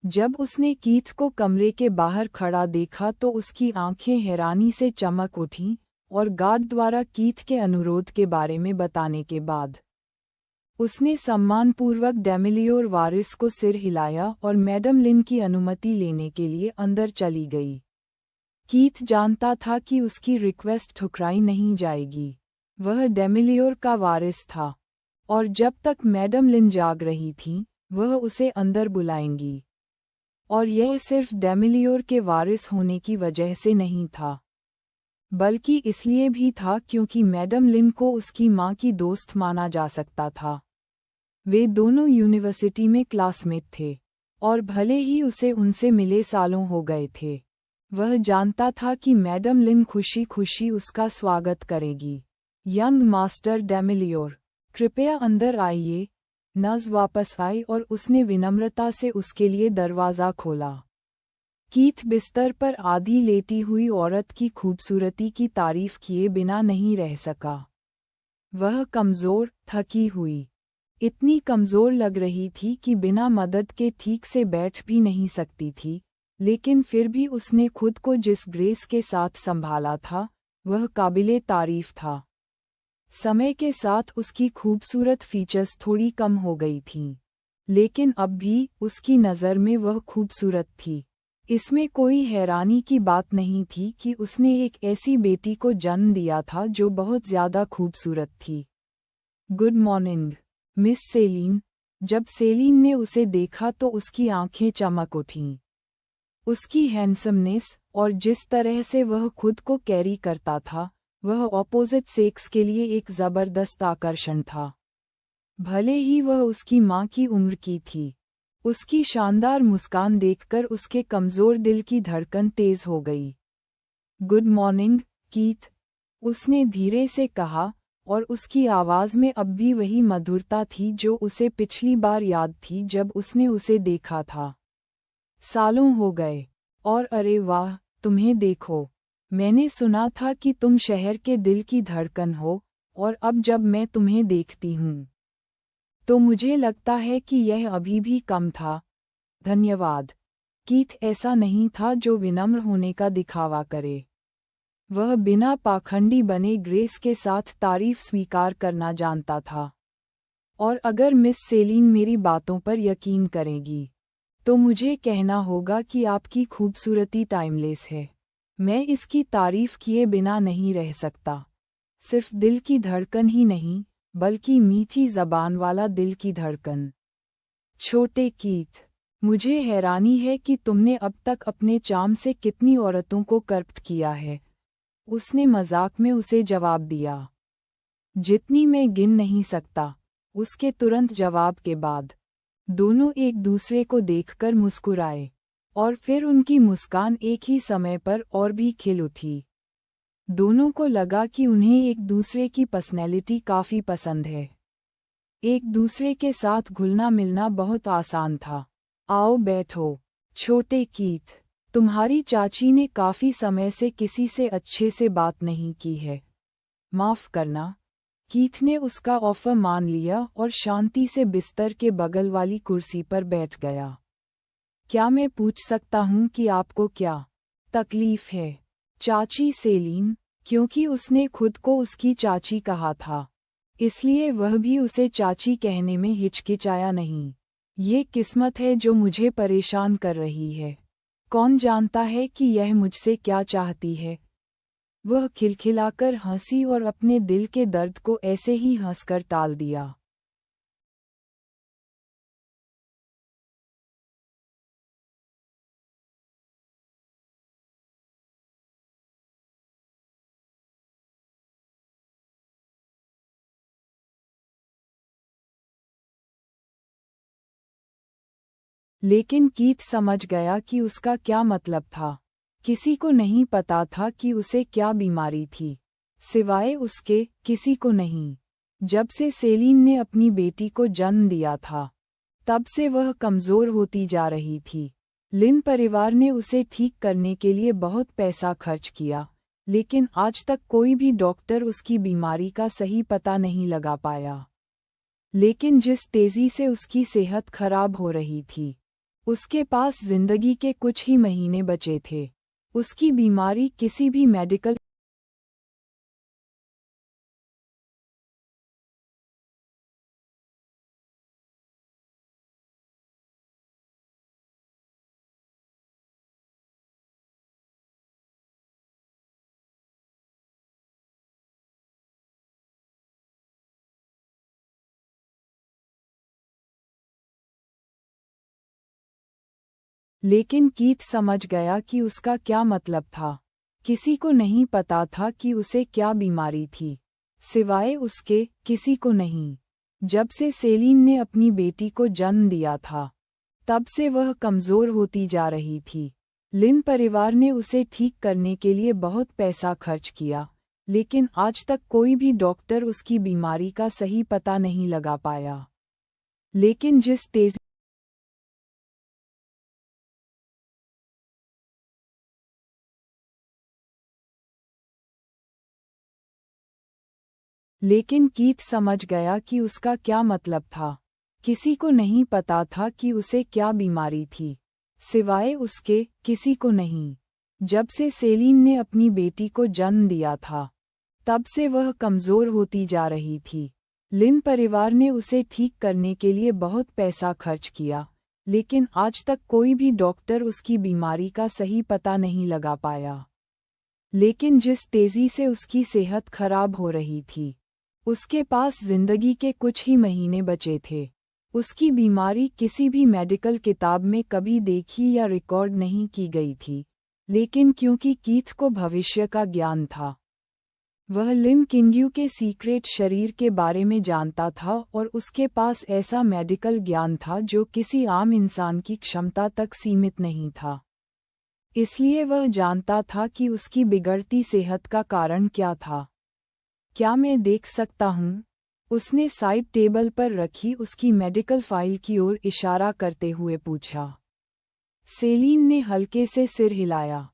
जब उसने कीथ को कमरे के बाहर खड़ा देखा तो उसकी आंखें हैरानी से चमक उठीं, और गार्ड द्वारा कीथ के अनुरोध के बारे में बताने के बाद उसने सम्मानपूर्वक डेमिलियोर वारिस को सिर हिलाया और मैडम लिन की अनुमति लेने के लिए अंदर चली गई। कीथ जानता था कि उसकी रिक्वेस्ट ठुकराई नहीं जाएगी। वह डेमिलियोर का वारिस था, और जब तक मैडम लिन जाग रही थीं, वह उसे अंदर बुलाएंगी। और यह सिर्फ डेमिलियोर के वारिस होने की वजह से नहीं था, बल्कि इसलिए भी था क्योंकि मैडम लिन को उसकी माँ की दोस्त माना जा सकता था। वे दोनों यूनिवर्सिटी में क्लासमेट थे, और भले ही उसे उनसे मिले सालों हो गए थे, वह जानता था कि मैडम लिन खुशी खुशी उसका स्वागत करेगी। यंग मास्टर डेमिलियोर, कृपया अंदर आइए। नर्स वापस आई और उसने विनम्रता से उसके लिए दरवाज़ा खोला। कीथ बिस्तर पर आधी लेटी हुई औरत की खूबसूरती की तारीफ किए बिना नहीं रह सका। वह कमज़ोर, थकी हुई, इतनी कमज़ोर लग रही थी कि बिना मदद के ठीक से बैठ भी नहीं सकती थी, लेकिन फिर भी उसने खुद को जिस ग्रेस के साथ संभाला था, वह काबिले तारीफ था। समय के साथ उसकी खूबसूरत फीचर्स थोड़ी कम हो गई थीं, लेकिन अब भी उसकी नज़र में वह खूबसूरत थी। इसमें कोई हैरानी की बात नहीं थी कि उसने एक ऐसी बेटी को जन्म दिया था जो बहुत ज़्यादा खूबसूरत थी। Good morning, miss Celine. जब सेलीन ने उसे देखा तो उसकी आंखें चमक उठीं। उसकी हैंडसमनेस और जिस तरह से वह खुद को कैरी करता था, वह ऑपोजिट सेक्स के लिए एक ज़बरदस्त आकर्षण था। भले ही वह उसकी माँ की उम्र की थी, उसकी शानदार मुस्कान देखकर उसके कमज़ोर दिल की धड़कन तेज़ हो गई। गुड मॉर्निंग, कीथ, उसने धीरे से कहा, और उसकी आवाज़ में अब भी वही मधुरता थी जो उसे पिछली बार याद थी जब उसने उसे देखा था। सालों हो गए, और अरे वाह, तुम्हें देखो। मैंने सुना था कि तुम शहर के दिल की धड़कन हो, और अब जब मैं तुम्हें देखती हूँ तो मुझे लगता है कि यह अभी भी कम था। धन्यवाद। कीथ ऐसा नहीं था जो विनम्र होने का दिखावा करे। वह बिना पाखंडी बने ग्रेस के साथ तारीफ स्वीकार करना जानता था। और अगर मिस सेलीन मेरी बातों पर यकीन करेगी, तो मुझे कहना होगा कि आपकी खूबसूरती टाइमलेस है। मैं इसकी तारीफ किए बिना नहीं रह सकता। सिर्फ दिल की धड़कन ही नहीं, बल्कि मीठी ज़बान वाला दिल की धड़कन। छोटे कीथ, मुझे हैरानी है कि तुमने अब तक अपने चार्म से कितनी औरतों को कर्प्ट किया है। उसने मजाक में उसे जवाब दिया। जितनी मैं गिन नहीं सकता। उसके तुरंत जवाब के बाद दोनों एक दूसरे को देखकर मुस्कुराए, और फिर उनकी मुस्कान एक ही समय पर और भी खिल उठी। दोनों को लगा कि उन्हें एक दूसरे की पर्सनैलिटी काफ़ी पसंद है। एक दूसरे के साथ घुलना मिलना बहुत आसान था। आओ बैठो, छोटे कीथ। तुम्हारी चाची ने काफ़ी समय से किसी से अच्छे से बात नहीं की है। माफ़ करना। कीथ ने उसका ऑफ़र मान लिया और शांति से बिस्तर के बगल वाली कुर्सी पर बैठ गया। क्या मैं पूछ सकता हूँ कि आपको क्या तकलीफ़ है? चाची सेलीन, क्योंकि उसने खुद को उसकी चाची कहा था, इसलिए वह भी उसे चाची कहने में हिचकिचाया नहीं। ये किस्मत है जो मुझे परेशान कर रही है। कौन जानता है कि यह मुझसे क्या चाहती है? वह खिलखिलाकर हंसी और अपने दिल के दर्द को ऐसे ही हंसकर टाल दिया। लेकिन कीथ समझ गया कि उसका क्या मतलब था। किसी को नहीं पता था कि उसे क्या बीमारी थी, सिवाय उसके, किसी को नहीं। जब से सेलीन ने अपनी बेटी को जन्म दिया था, तब से वह कमज़ोर होती जा रही थी। लिन परिवार ने उसे ठीक करने के लिए बहुत पैसा खर्च किया, लेकिन आज तक कोई भी डॉक्टर उसकी बीमारी का सही पता नहीं लगा पाया। लेकिन जिस तेजी से उसकी सेहत खराब हो रही थी, उसके पास जिंदगी के कुछ ही महीने बचे थे। उसकी बीमारी किसी भी मेडिकल लेकिन कीथ समझ गया कि उसका क्या मतलब था। किसी को नहीं पता था कि उसे क्या बीमारी थी, सिवाय उसके, किसी को नहीं। जब से सेलिन ने अपनी बेटी को जन्म दिया था, तब से वह कमज़ोर होती जा रही थी। लिन परिवार ने उसे ठीक करने के लिए बहुत पैसा खर्च किया, लेकिन आज तक कोई भी डॉक्टर उसकी बीमारी का सही पता नहीं लगा पाया। लेकिन जिस तेजी लेकिन कीथ समझ गया कि उसका क्या मतलब था। किसी को नहीं पता था कि उसे क्या बीमारी थी, सिवाय उसके, किसी को नहीं। जब से सेलिन ने अपनी बेटी को जन्म दिया था, तब से वह कमज़ोर होती जा रही थी। लिन परिवार ने उसे ठीक करने के लिए बहुत पैसा खर्च किया, लेकिन आज तक कोई भी डॉक्टर उसकी बीमारी का सही पता नहीं लगा पाया। लेकिन जिस तेज़ी से उसकी सेहत खराब हो रही थी, उसके पास जिंदगी के कुछ ही महीने बचे थे। उसकी बीमारी किसी भी मेडिकल किताब में कभी देखी या रिकॉर्ड नहीं की गई थी, लेकिन क्योंकि कीथ को भविष्य का ज्ञान था, वह लिन किंग्यू के सीक्रेट शरीर के बारे में जानता था और उसके पास ऐसा मेडिकल ज्ञान था जो किसी आम इंसान की क्षमता तक सीमित नहीं था। इसलिए वह जानता था कि उसकी बिगड़ती सेहत का कारण क्या था। क्या मैं देख सकता हूँ? उसने साइड टेबल पर रखी उसकी मेडिकल फाइल की ओर इशारा करते हुए पूछा। सेलिन ने हल्के से सिर हिलाया।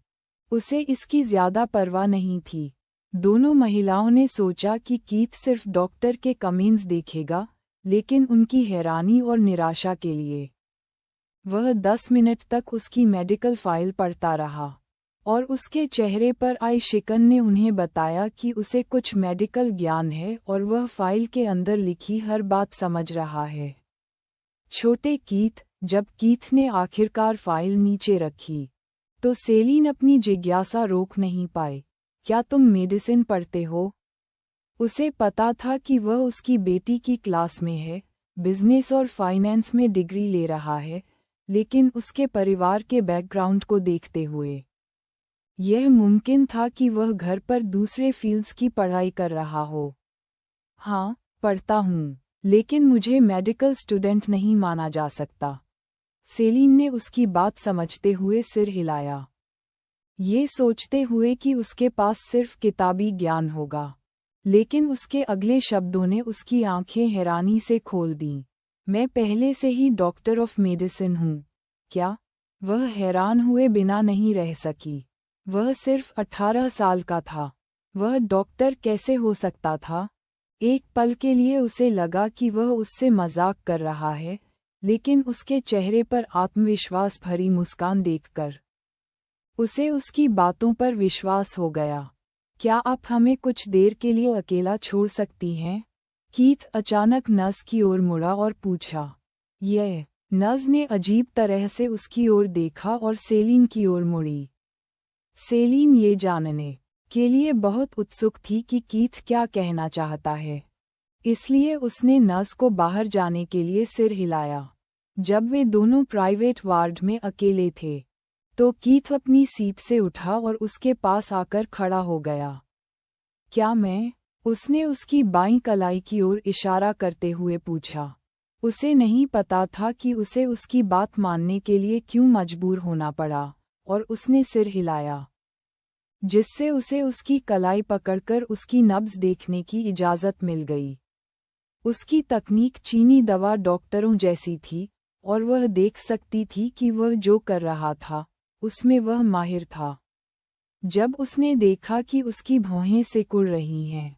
उसे इसकी ज्यादा परवाह नहीं थी। दोनों महिलाओं ने सोचा कि कीथ सिर्फ डॉक्टर के कमेंट्स देखेगा, लेकिन उनकी हैरानी और निराशा के लिए वह 10 मिनट तक उसकी मेडिकल फाइल पढ़ता रहा, और उसके चेहरे पर आई शिकन ने उन्हें बताया कि उसे कुछ मेडिकल ज्ञान है और वह फाइल के अंदर लिखी हर बात समझ रहा है। छोटे कीथ, जब कीथ ने आखिरकार फाइल नीचे रखी, तो सेलिन अपनी जिज्ञासा रोक नहीं पाई। क्या तुम मेडिसिन पढ़ते हो? उसे पता था कि वह उसकी बेटी की क्लास में है, बिजनेस और फाइनेंस में डिग्री ले रहा है, लेकिन उसके परिवार के बैकग्राउंड को देखते हुए यह मुमकिन था कि वह घर पर दूसरे फील्ड्स की पढ़ाई कर रहा हो। हाँ, पढ़ता हूँ, लेकिन मुझे मेडिकल स्टूडेंट नहीं माना जा सकता। सेलिन ने उसकी बात समझते हुए सिर हिलाया, ये सोचते हुए कि उसके पास सिर्फ किताबी ज्ञान होगा। लेकिन उसके अगले शब्दों ने उसकी आंखें हैरानी से खोल दीं। मैं पहले से ही डॉक्टर ऑफ मेडिसिन हूँ। क्या? वह हैरान हुए बिना नहीं रह सकी। वह सिर्फ 18 साल का था। वह डॉक्टर कैसे हो सकता था? एक पल के लिए उसे लगा कि वह उससे मजाक कर रहा है, लेकिन उसके चेहरे पर आत्मविश्वास भरी मुस्कान देखकर उसे उसकी बातों पर विश्वास हो गया। क्या आप हमें कुछ देर के लिए अकेला छोड़ सकती हैं? कीथ अचानक नज की ओर मुड़ा और पूछा। यह नज ने अजीब तरह से उसकी ओर देखा और सेलिन की ओर मुड़ी। सेलिन ये जानने के लिए बहुत उत्सुक थी कि कीथ क्या कहना चाहता है, इसलिए उसने नज को बाहर जाने के लिए सिर हिलाया। जब वे दोनों प्राइवेट वार्ड में अकेले थे, तो कीथ अपनी सीट से उठा और उसके पास आकर खड़ा हो गया। क्या मैं? उसने उसकी बाईं कलाई की ओर इशारा करते हुए पूछा। उसे नहीं पता था कि उसे उसकी बात मानने के लिए क्यों मजबूर होना पड़ा, और उसने सिर हिलाया, जिससे उसे उसकी कलाई पकड़कर उसकी नब्ज देखने की इजाज़त मिल गई। उसकी तकनीक चीनी दवा डॉक्टरों जैसी थी, और वह देख सकती थी कि वह जो कर रहा था उसमें वह माहिर था। जब उसने देखा कि उसकी भौहें सिकुड़ रही हैं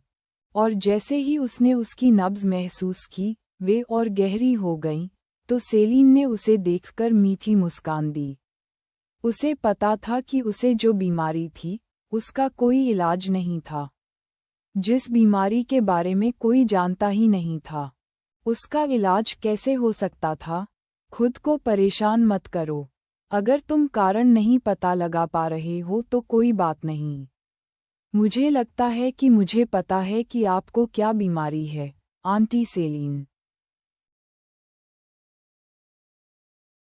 और जैसे ही उसने उसकी नब्ज महसूस की वे और गहरी हो गईं, तो सेलीन ने उसे देखकर मीठी मुस्कान दी। उसे पता था कि उसे जो बीमारी थी उसका कोई इलाज नहीं था, जिस बीमारी के बारे में कोई जानता ही नहीं था उसका इलाज कैसे हो सकता था। खुद को परेशान मत करो। अगर तुम कारण नहीं पता लगा पा रहे हो तो कोई बात नहीं। मुझे लगता है कि मुझे पता है कि आपको क्या बीमारी है, आंटी सेलीन।